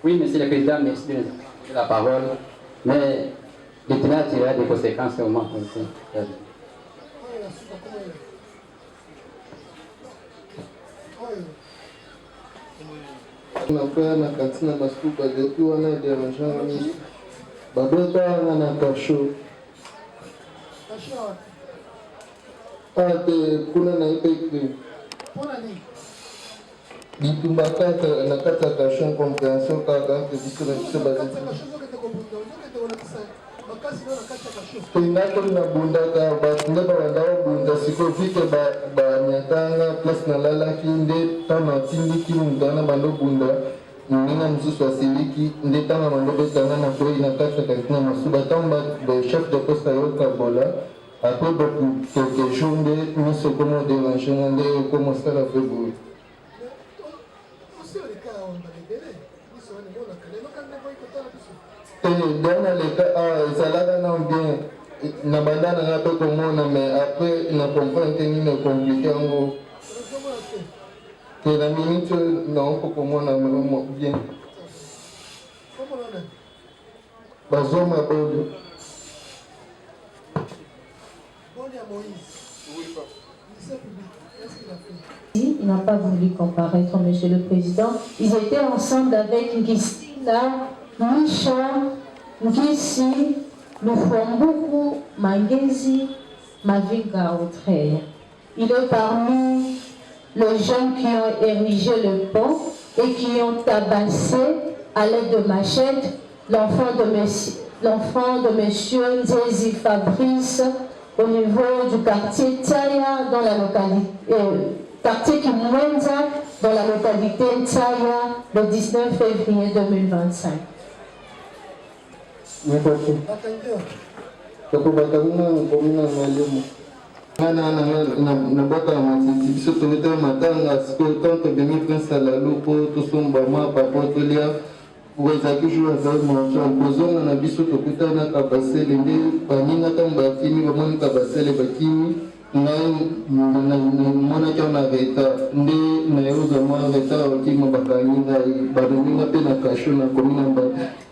Oui, Monsieur le Président, merci de la parole. Mais le tribunal tirera des conséquences au moins. nakwea na kati na basuku baleki wana derangeant miso babeta wana na kasho ate kuna na ipeke bitumba kaka na kati ya kasho incompréhension kaka mpe biso na biso baleki tengakoli nabundaka bato nde babanda babunda sikoyo vike banyatanga place nalalaki nde ntango natindiki moto wana bando bunda ndenge mosusu asiliki nde ntango bando betanga na koyi na kati ya kantina masuba ntango chef de poste ayoka bola apres quelque jour nde miso komo derangenga nde okomosala pe boye dans le cas ça l'a non bien na banda na pe komona mais après na comprendre que ni compliqué ngo que la minute non ko komona bien bazoma bodo Il n'a pas voulu comparaître, Monsieur le Président. Ils étaient ensemble avec Ngistina, Misha, Ngisi, Lufwambuku, Mangezi, Mavinga Outre. Il est parmi les jeunes qui ont érigé le pont et qui ont tabassé à l'aide de machettes l'enfant de Monsieur Nzezi Fabrice au niveau du quartier Tsaya dans la localité quartier Kimwenza dans la localité Tsaya le 19 février 2025. na bota matiti biso tobeta matanga sikoyo ntango tobemi prince alalo mpo tosombama papa tolia ezalaki jour azali mondial kozonga na biso tokutanaka basele nde baninga ntango bafimi bamonika basele bakimi ngai monaki ao na retard nde nayozwa mwa retard okima bakangi ngai badominga mpe na kasho nakomi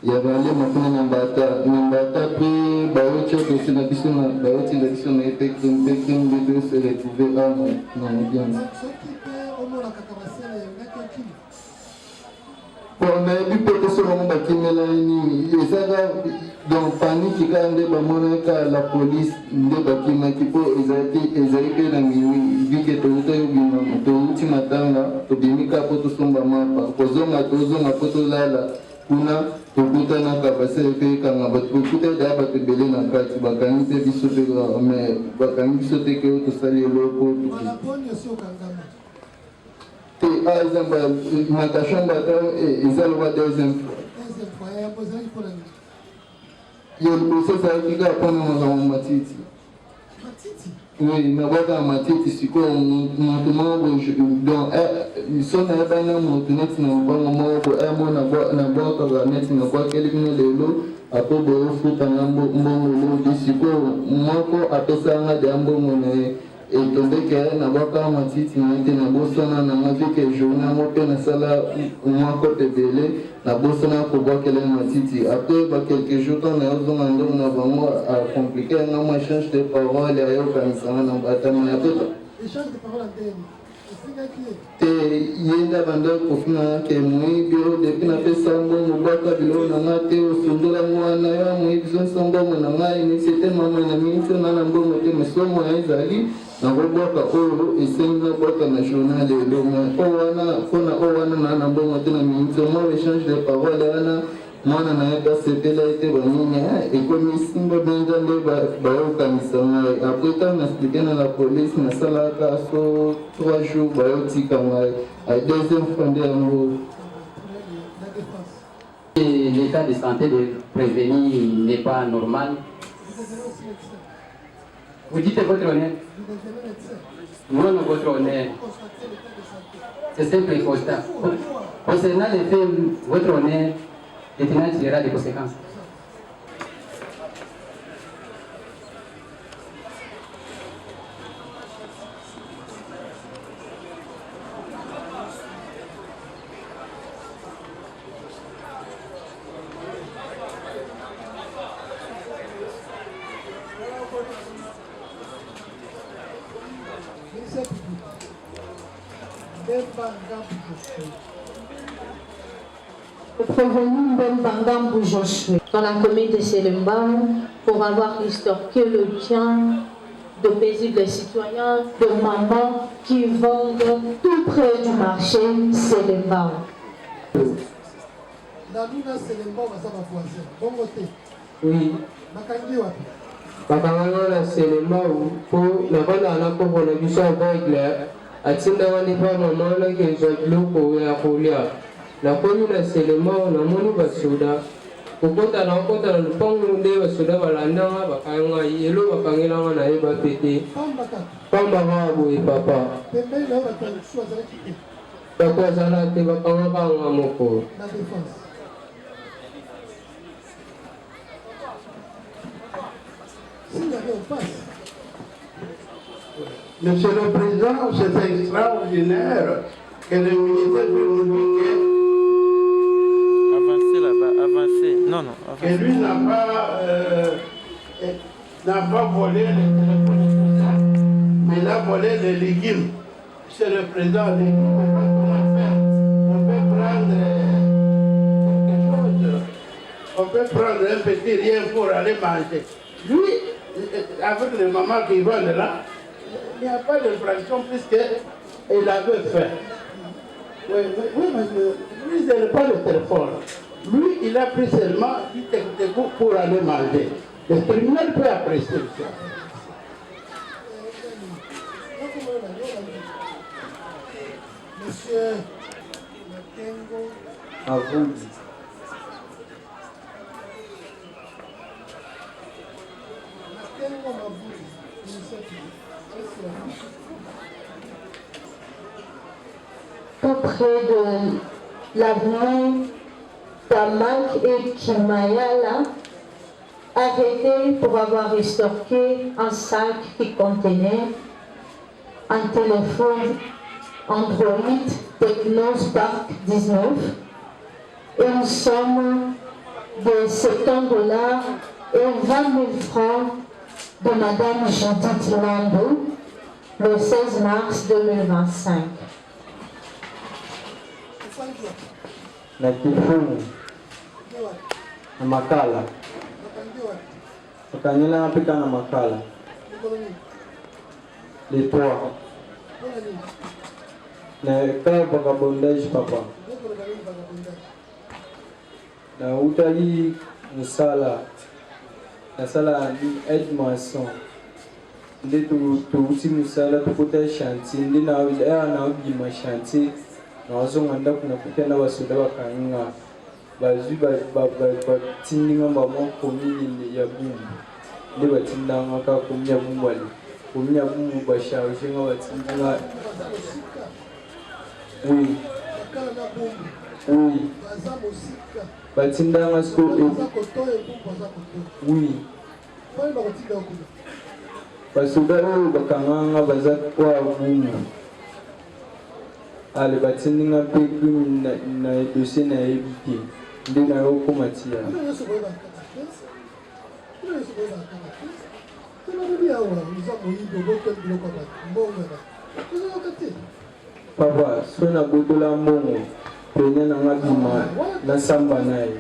ya balema mpena na mbata mpe baotia dosi na biso baotinda biso na ye mpe crime nde tose retrouve na ambiance nayebi mpe toso bango bakimela nini ezaka donc paniki kaka nde bamonaka la police nde bakimaki mpo ezali mpe na minui vike touta yobima touti matanga tobimi kaka mpo tosomba mapa kozonga tozonga mpo tolala kuna tokutanaka basele mpe ekanga bato kokuta daya bato ebele na kati bakangi mpe biso mpe mais bakangi biso te ke oyo tosali eloko exemple na kashamba ata eza loba deuxième fois yo liboso ezalaki kaka mpona makambo matiti nabwaka na matiti sikoyo moto moko donc so nayebani na moto neti na mobango moko mo nabwakaka neti nabwakeli bino lelo apo boyofutanga mbongo lodi sikoyo moko apesanga deya mbongo na ye etondeke na baka matiti na ete na bosana na mavike journée yango mpe nasala mwa kote ebele na bosana kobwakela matiti après ba quelques jours ntango nayozonga ndongo na bango acomplike yanga mwa échange de parole ayokanisanga na batama ya peta te yenda banda kofinga ke moyibi oyo depuis napesa mbongo bwaka biloko na nga te osondola mwana yo moyibi zonso mbongo na ngai nisete mama na miniti ona mbongo te mosomo ya ezali nakobwaka oyo esengi nabwaka na journal lelo oyo wana mpona oyo wana na mbongo te na miniti omwa échange de parole wana mwana na ye mpe asepela ete banini ekomi simba mpenza nde bayokanisa ngai apres ntango naslike na la polise nasalaka so 3 jours bayotika ngai deuxième fois nde yango. L'état de santé de prévenir n'est pas normal. Vous dites votre honneur? Non, votre honneur. C'est simple et constat. Concernant les faits, votre honneur, le tenant tirera des conséquences. Le prévenu Mbembangambu Josué dans la commune de Selembao pour avoir extorqué le bien de paisibles citoyens, de mamans qui vendent tout près du marché Selembao. Oui. Bakanganga na Selembao po na bana na ko bona biso aveugle atinda wani pa mama na ke zo biloko ya kolia na komi na Selembao na moni basoda kokota na lupango nde basoda balandanga bakanga yelo bakangelanga na ye bapete pamba ba boye papa bakozala te bakanga banga moko. Monsieur le Président, c'est extraordinaire que le ministère de nous dit avancez là-bas, avancez. Non, avancez. Que lui n'a pas volé les téléphones, mais il a volé les légumes. Monsieur le Président, les légumes, comment faire? On peut prendre un petit rien pour aller manger. Lui, avec les mamans qui vendent là, il n'y a pas d'infraction puisqu'il avait faim. Oui, monsieur, lui, il n'a pas le téléphone. Lui, il a pris seulement des coups pour aller manger. Le criminel peut apprécier ça. Monsieur à vous. Tout près de l'avenue Tamak et Kimayala, arrêtés pour avoir extorqué un sac qui contenait un téléphone Android Tecno Spark 19 et une somme de 70 $ et 20 000 francs de Madame Judith Lando le 16 mars 2025. Na Kifungu na Makala Wakanyela napika na Makala les trois na kaya vagabondage papa na utali musala na sala ni Edmondson nde tuuti musala tukuta chantier nde na obima chantier na wazonga ndaku na kutana basoda bakanga bazwi batindinga bamo komini ya bumbu nde batindanga ka komini ya bumbu ali komini ya bumbu basharge nga batindinga oui oui batindanga sko oui basoda oyo bakanganga baza kwa bumu ale batindinga mpe gumi na dossier nayebi te nde nayo okoma tia papa so nabotola mbongo penya nanga bima nasamba na ye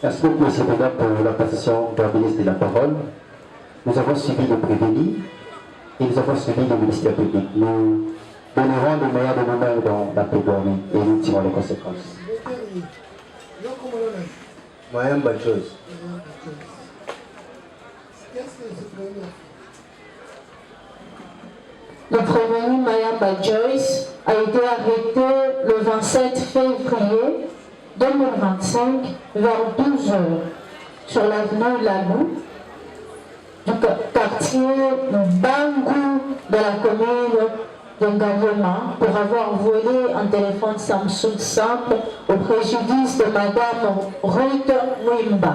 Merci beaucoup, M. Beda, pour la passation de la ministre de la parole. Nous avons suivi le prévenu et nous avons suivi le ministère public. Nous donnerons le meilleur de nous-mêmes dans la plaidoirie et nous tirons les conséquences. Mayamba Joyce. Le prévenu Mayamba Joyce a été arrêté le 27 février 2025 vers 12 h sur l'avenue Lalou du quartier Bangou de la commune de Ngavema pour avoir volé un téléphone Samsung simple au préjudice de Madame Ruth Mwimba.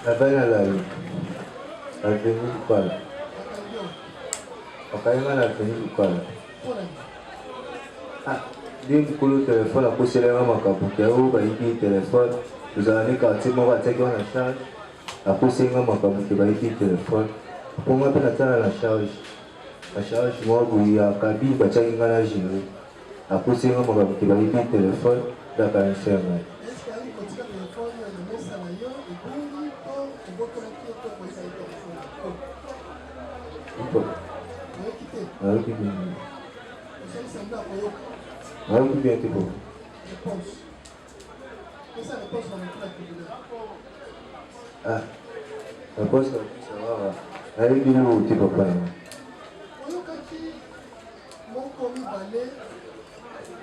Avenue Lalou. Avenue Lukwala. Wakayenga na avenue Lukwala. Ndi mkulu telefone akoselenga makambo te oyo bayiki telefone tozala ne quartier moko atiaki wana charge akosenga makambo te bayiki telefone mponga mpe natala na charge moko boye akabi batiaki nga na gere akosenga makambo te bayiki telefone dakanisha ya ngai nayoki mingi nayoki bien te po réponse nakisa wawa nayebi nio te papa yango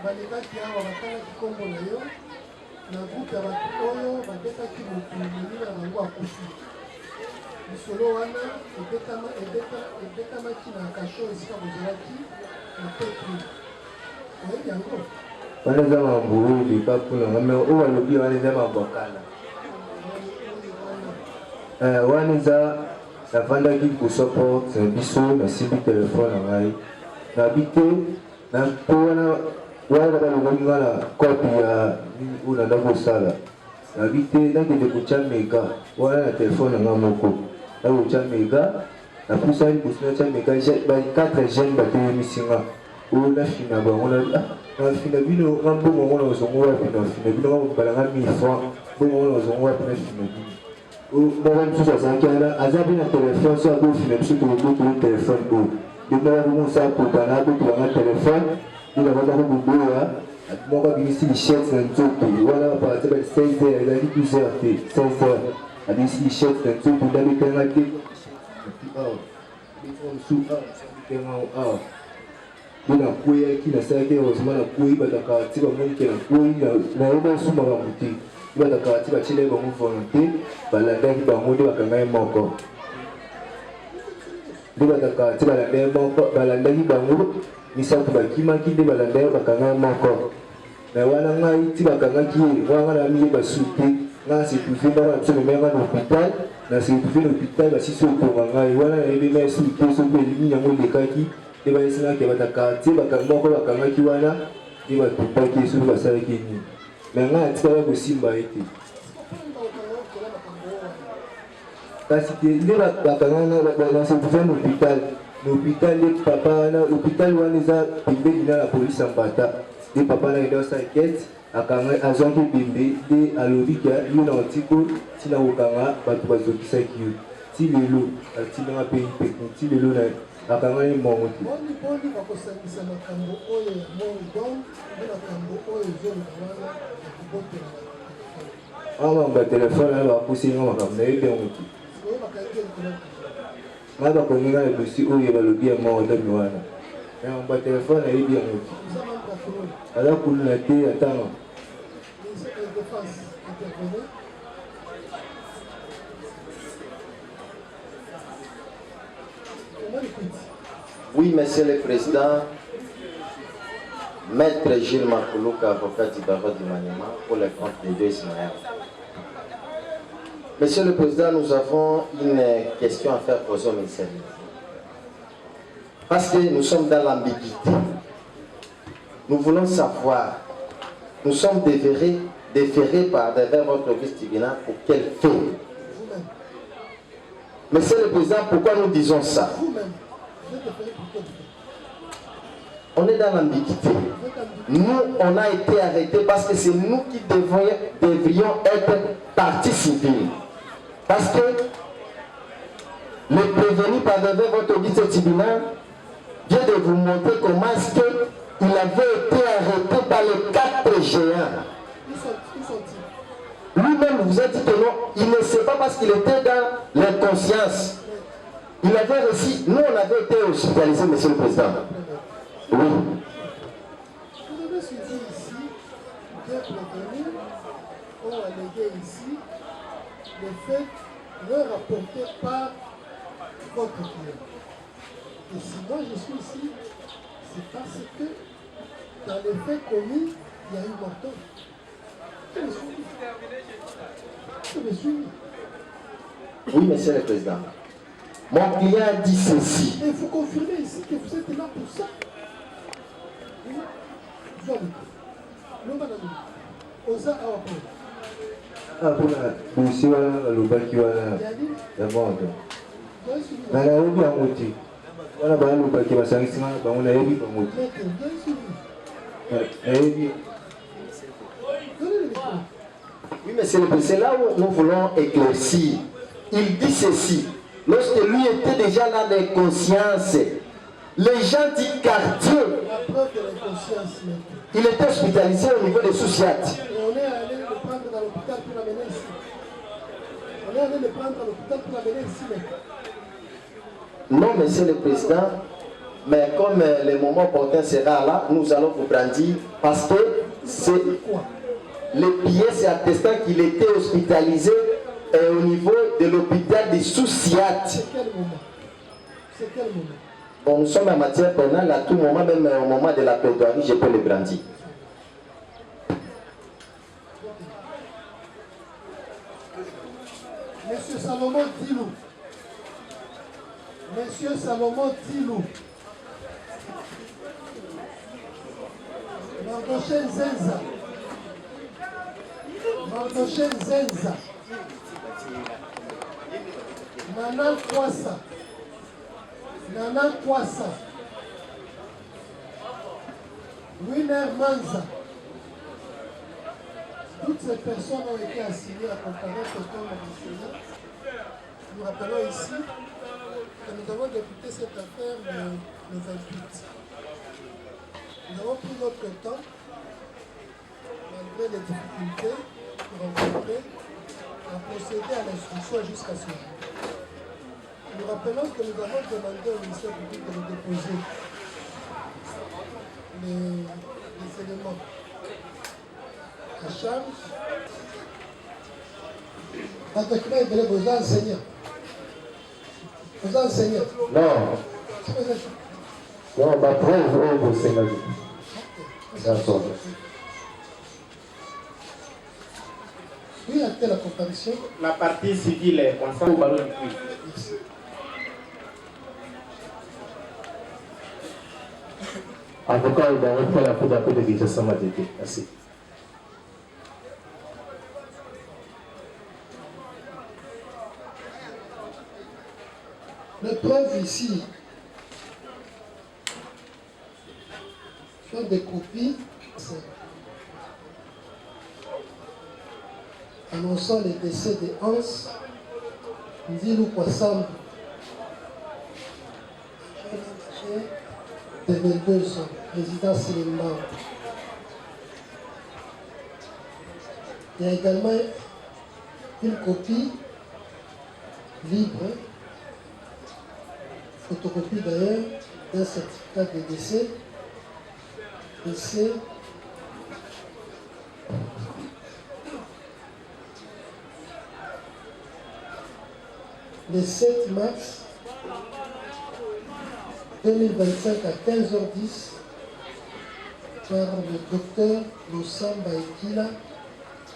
balekaki awa batalaki nkombo na yo na groupe ya bato oyo babetaki motumeli na bango akufi lisolo wana ebetamaki na kasho esika bozalaki na petri oyebi yango wana eza mambulu lika kunanga me oyo balobi wana eza mabokala wana eza navandaki kosopo na biso nasimbi telefone na ngai nabi te mpo wana balongoki nga na kopi ya oyo nanda kosala nabi te nakende kotya mega wana na telefone na nga moko nakotya mega napusani kosi natya mega 4 jeune batelemisi nga oyo nafina bango nafina bino nga mbongo ngo nazongo wapi nafina bino nga balanga 1000 francs mbongo ngo nazongo wapi nafina bino moko mosusu azalaki wana aza mpe na telefone so akofina biso tolobotolo telefone oyo ndemaka komosa akotana abotolanga telefone ndekabandako koboya moko abimisi lichete na nzoto wana baparte ba 16h ezalaki 12h te 16h abimisi lichete na nzoto ndabetanga te awa mpo nakweyaki nasalaki heureusement nakwei bataka ti bamonike nakwei nayeba suma bango te bataka ti batielai bango volonté balandaki bango nde bakangai moko nde bataka ti balandaki bango misato bakimaki nde balandaki bakangai moko me wana ngai ti bakangaki ye wanga na miyeba su te nga setrouve ndanga biso nomenga na hôpital na setrouve na hôpital basisi okonga ngai wana nayebi ngai su te soki elimi yango elekaki nde bayesengaki bataka tie moko bakangaki wana nde batupaki soki basalaki nini me ngai atikaka kosimba ye te kasi te nde bakangana na setrouve na hôpital nde papa wana hôpital wana eza pembeni na polisi ya mbata nde papa na ende osa enquête azwaki bembe nde alobiki yo na otiko ntina kokanga bato bazokisaki yo ti lelo atindanga mpe mpeko ti lelo na akangani mongo te boni bakosangisa makambo oyo ya mongo donc nde makambo oyo ezoleka wana akobotela makambo ya telefone ayo bapusinga makambo nayebi yango te ngai bakonginga na dosi oyo balobi ya mongo ndami wana makambo ya telefone nayebi yango te aza kuluna te atanga Oui, Monsieur le Président, Maître Gilles Makoulouka, avocat du barreau du Maniema, pour le compte des deux Ismaël. Monsieur le Président, nous avons une question à faire poser au ministère. Parce que nous sommes dans l'ambiguïté. Nous voulons savoir, nous sommes déférés par devant votre vice-tribunal pour quel fait? Monsieur le Président, pourquoi nous disons ça? On est dans l'ambiguïté. Nous, on a été arrêtés parce que c'est nous qui devrions être partie civile. Parce que le prévenu par devant votre vice-tribunal vient de vous montrer comment est-ce qu'il avait été arrêté par les 4 géants. Lui-même vous a dit que non, il ne sait pas parce qu'il était dans l'inconscience. Il avait reçu, nous on avait été hospitalisés, Monsieur le Président. Oui. Vous avez suivi ici, deux prévenus ont allégué ici le fait leur rapporté par votre client. Et si moi je suis ici, c'est parce que dans les faits commis, il y a eu mortel. Je me suis. Oui, Monsieur le Président. Mon client a dit ceci. Et vous confirmez ici que vous êtes là pour ça. Oui, mais c'est là où nous voulons éclaircir. Il dit ceci. Lorsque lui était déjà dans l'inconscience, les gens du quartier, il était hospitalisé au niveau des Souciat. On est allé le prendre dans l'hôpital pour l'amener ici. On est allé le prendre dans l'hôpital pour l'amener ici. Non, Monsieur le Président, mais comme le moment opportun sera là, nous allons vous brandir parce que c'est les pièces attestant qu'il était hospitalisé au niveau de l'hôpital des Souciat. C'est quel moment? C'est quel moment? Bon, nous sommes en matière pénale, à tout moment, même au moment de la plaidoirie, je peux le brandir. Monsieur Salomon Tilou. Monsieur Salomon Tilou. Mardoché Zenza. Mardoché Zenza. Nana Kwasa. Nana Kwasa. Winner Manza. Toutes ces personnes ont été assignées à comparer au temps de. Nous rappelons ici que nous avons débuté cette affaire le 28. Nous avons pris notre temps, malgré les difficultés rencontrées, à procéder à l'instruction jusqu'à ce jour. Nous rappelons que nous avons demandé au ministère public de nous déposer les éléments à charge. Attaquement de vos enseignants. Vos enseignants. Non. Non, ma preuve, vous enseignants. D'accord. Oui, à la comparution. La partie civile est constante au ballon du puits. Avocat, il va reprendre la cour d'appel de Kinshasa Matete. Merci. Les preuves ici sont des copies annonçant les décès de Hans Ndilou Kwasam, de 22 ans, résident Séléma. Il y a également une copie libre, photocopie d'ailleurs, d'un certificat de décès. Décès le 7 mars 2025 à 15h10 par le docteur Lusamba Ekila,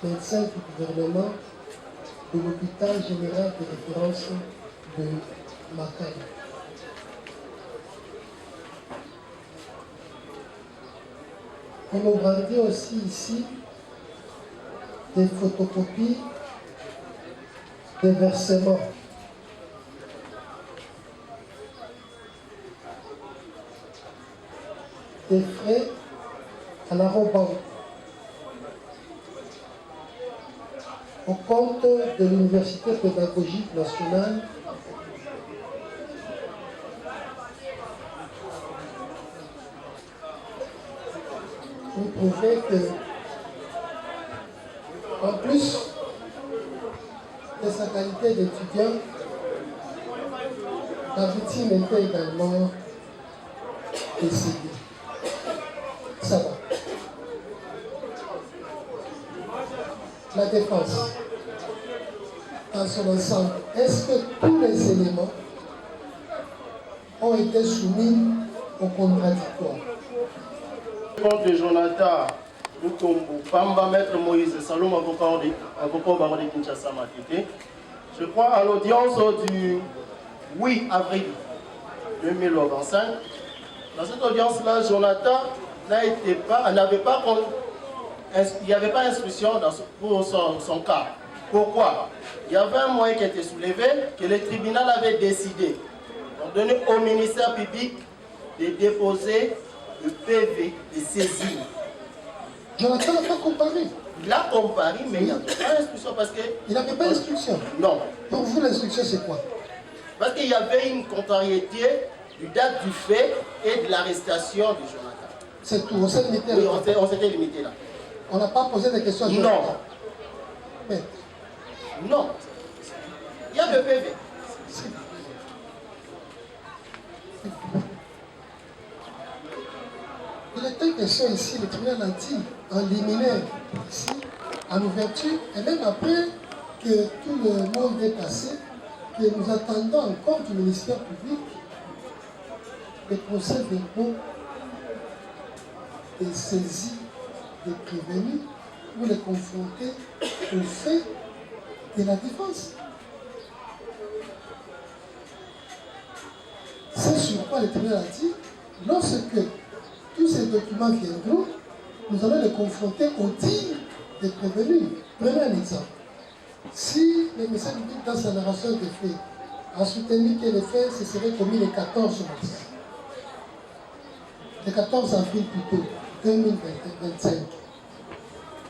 médecin du gouvernement de l'hôpital général de référence de Makala. On nous vendait aussi ici des photocopies des versements. Des frais à la banque au compte de l'Université pédagogique nationale vous trouvez que, en plus de sa qualité d'étudiant, la victime était également décédée. Ça va. La défense, dans son ensemble, est-ce que tous les éléments ont été soumis au contradictoire? Contre Jonathan Mutombo, Pamba, Maître Moïse Salom, avocat baron de Kinshasa Matete. Je crois à l'audience du 8 avril 2025. Dans cette audience-là, Jonathan n'avait pas, il n'y avait pas d'instruction pour son cas. Pourquoi? Il y avait un moyen qui était soulevé, que le tribunal avait décidé, donc donné au ministère public de déposer le PV de saisie. Jonathan n'a pas comparé. Il a comparé, mais il n'y avait pas d'instruction parce que... Il n'avait pas d'instruction? Non. Pour vous, l'instruction, c'est quoi? Parce qu'il y avait une contrariété du date du fait et de l'arrestation de Jonathan. C'est tout, on s'est limité là. Oui, on s'était limité là. On n'a pas posé des questions à Jonathan? Non. Mais... Non. Il y a le PV. Il était question ici, le tribunal a dit, en liminaire, ici, en ouverture, et même après que tout le monde est passé, que nous attendons encore du ministère public les procès-verbaux des saisies des prévenus pour les confronter aux faits de la défense. C'est sur quoi le tribunal a dit, lorsque tous ces documents viendront, nous allons les confronter au dire des prévenus. Prenez un exemple. Si le ministère public, dans sa narration des faits, a soutenu que les faits se seraient commis le 14 mars, le 14 avril plutôt, 2025,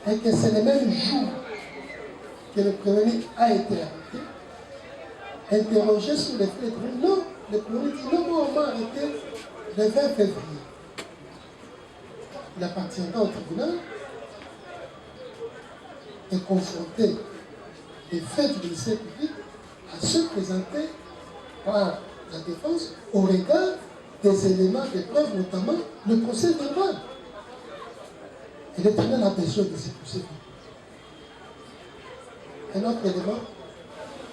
et que c'est le même jour que le prévenu a été arrêté, interrogé sur les faits, non, le prévenu dit non, moi on m'a arrêté le 20 février. Il appartiendra au tribunal de confronter les faits du ministère public à ceux présentés par la défense au regard des éléments de preuve, notamment le procès verbal. Et le tribunal a besoin de ces procès verbaux. Un autre élément.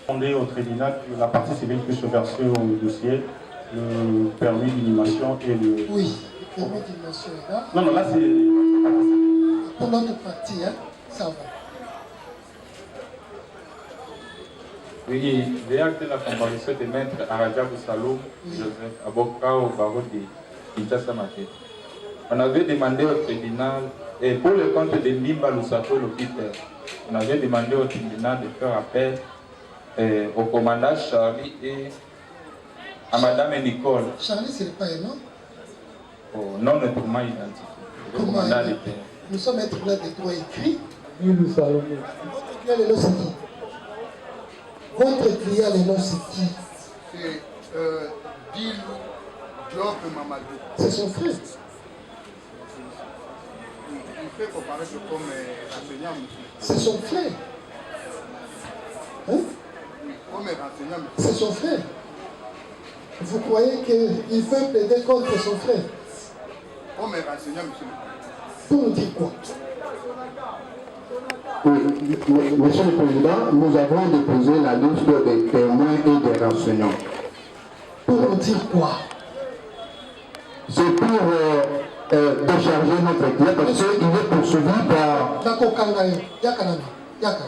Demandé au tribunal que la partie civile puisse verser au dossier le permis d'inhumation et le... Oui, le permis d'inhumation est là. Non, là c'est... Pour notre partie, hein, ça va. Oui, j'ai acté la comparution de maître Aradjabou Saloum Joseph, avocat au barreau de Kinshasa Matete. On avait demandé au tribunal, et pour le compte de Ndimba Lusato Lopiter, on avait demandé au tribunal de faire appel au commandant Charlie et à Madame Nicole. Charlie, c'est pas un nom? Oh, non, notamment identifié. Le commandant était. Nous sommes un tribunal de droit écrit. Oui, nous savons. Votre client, le nom, c'est qui? Votre client, le nom, c'est qui? C'est Dilou Diop Mamadou. C'est son frère. Il fait comparaître comme enseignant. C'est son frère. Hein? Comme enseignant. C'est son frère. Vous croyez qu'il veut plaider contre son frère? Comme enseignant, monsieur. Pour nous dire quoi? Monsieur le Président, nous avons déposé la liste des témoins et des renseignants. Pour nous dire quoi? C'est pour décharger notre client parce qu'il est poursuivi par... D'accord, Kangayo. Yakanami. Yaka.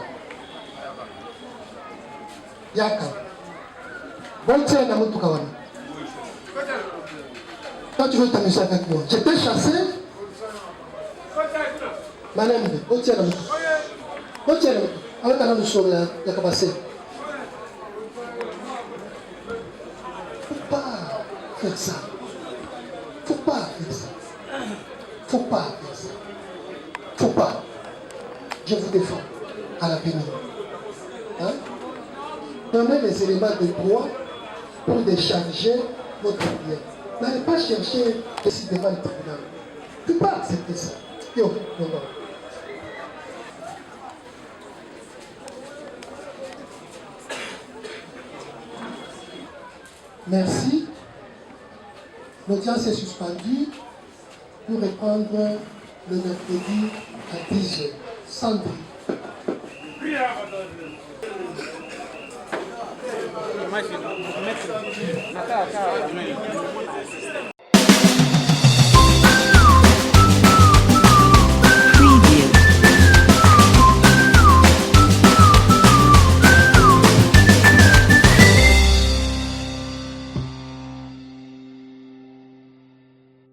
Yaka. Bon, tiens, dans mon Tukawani. Toi, tu veux t'amuser avec moi. J'étais chassé. Madame, bon, tiens, dans mon Tukawani. Bon, tiens, dans mon Tukawani. Avec un homme de sourire, il y a qu'à passer. Faut pas faire ça. Faut pas faire ça. Faut pas faire ça. Faut pas. Je vous défends à l'avenir. Hein? Donnez les éléments de droit pour décharger votre bien. N'allez pas chercher ici devant le tribunal. Tu ne peux pas accepter ça. Yo, non, non. Merci. L'audience est suspendue pour reprendre le mercredi à 10h. Sandri.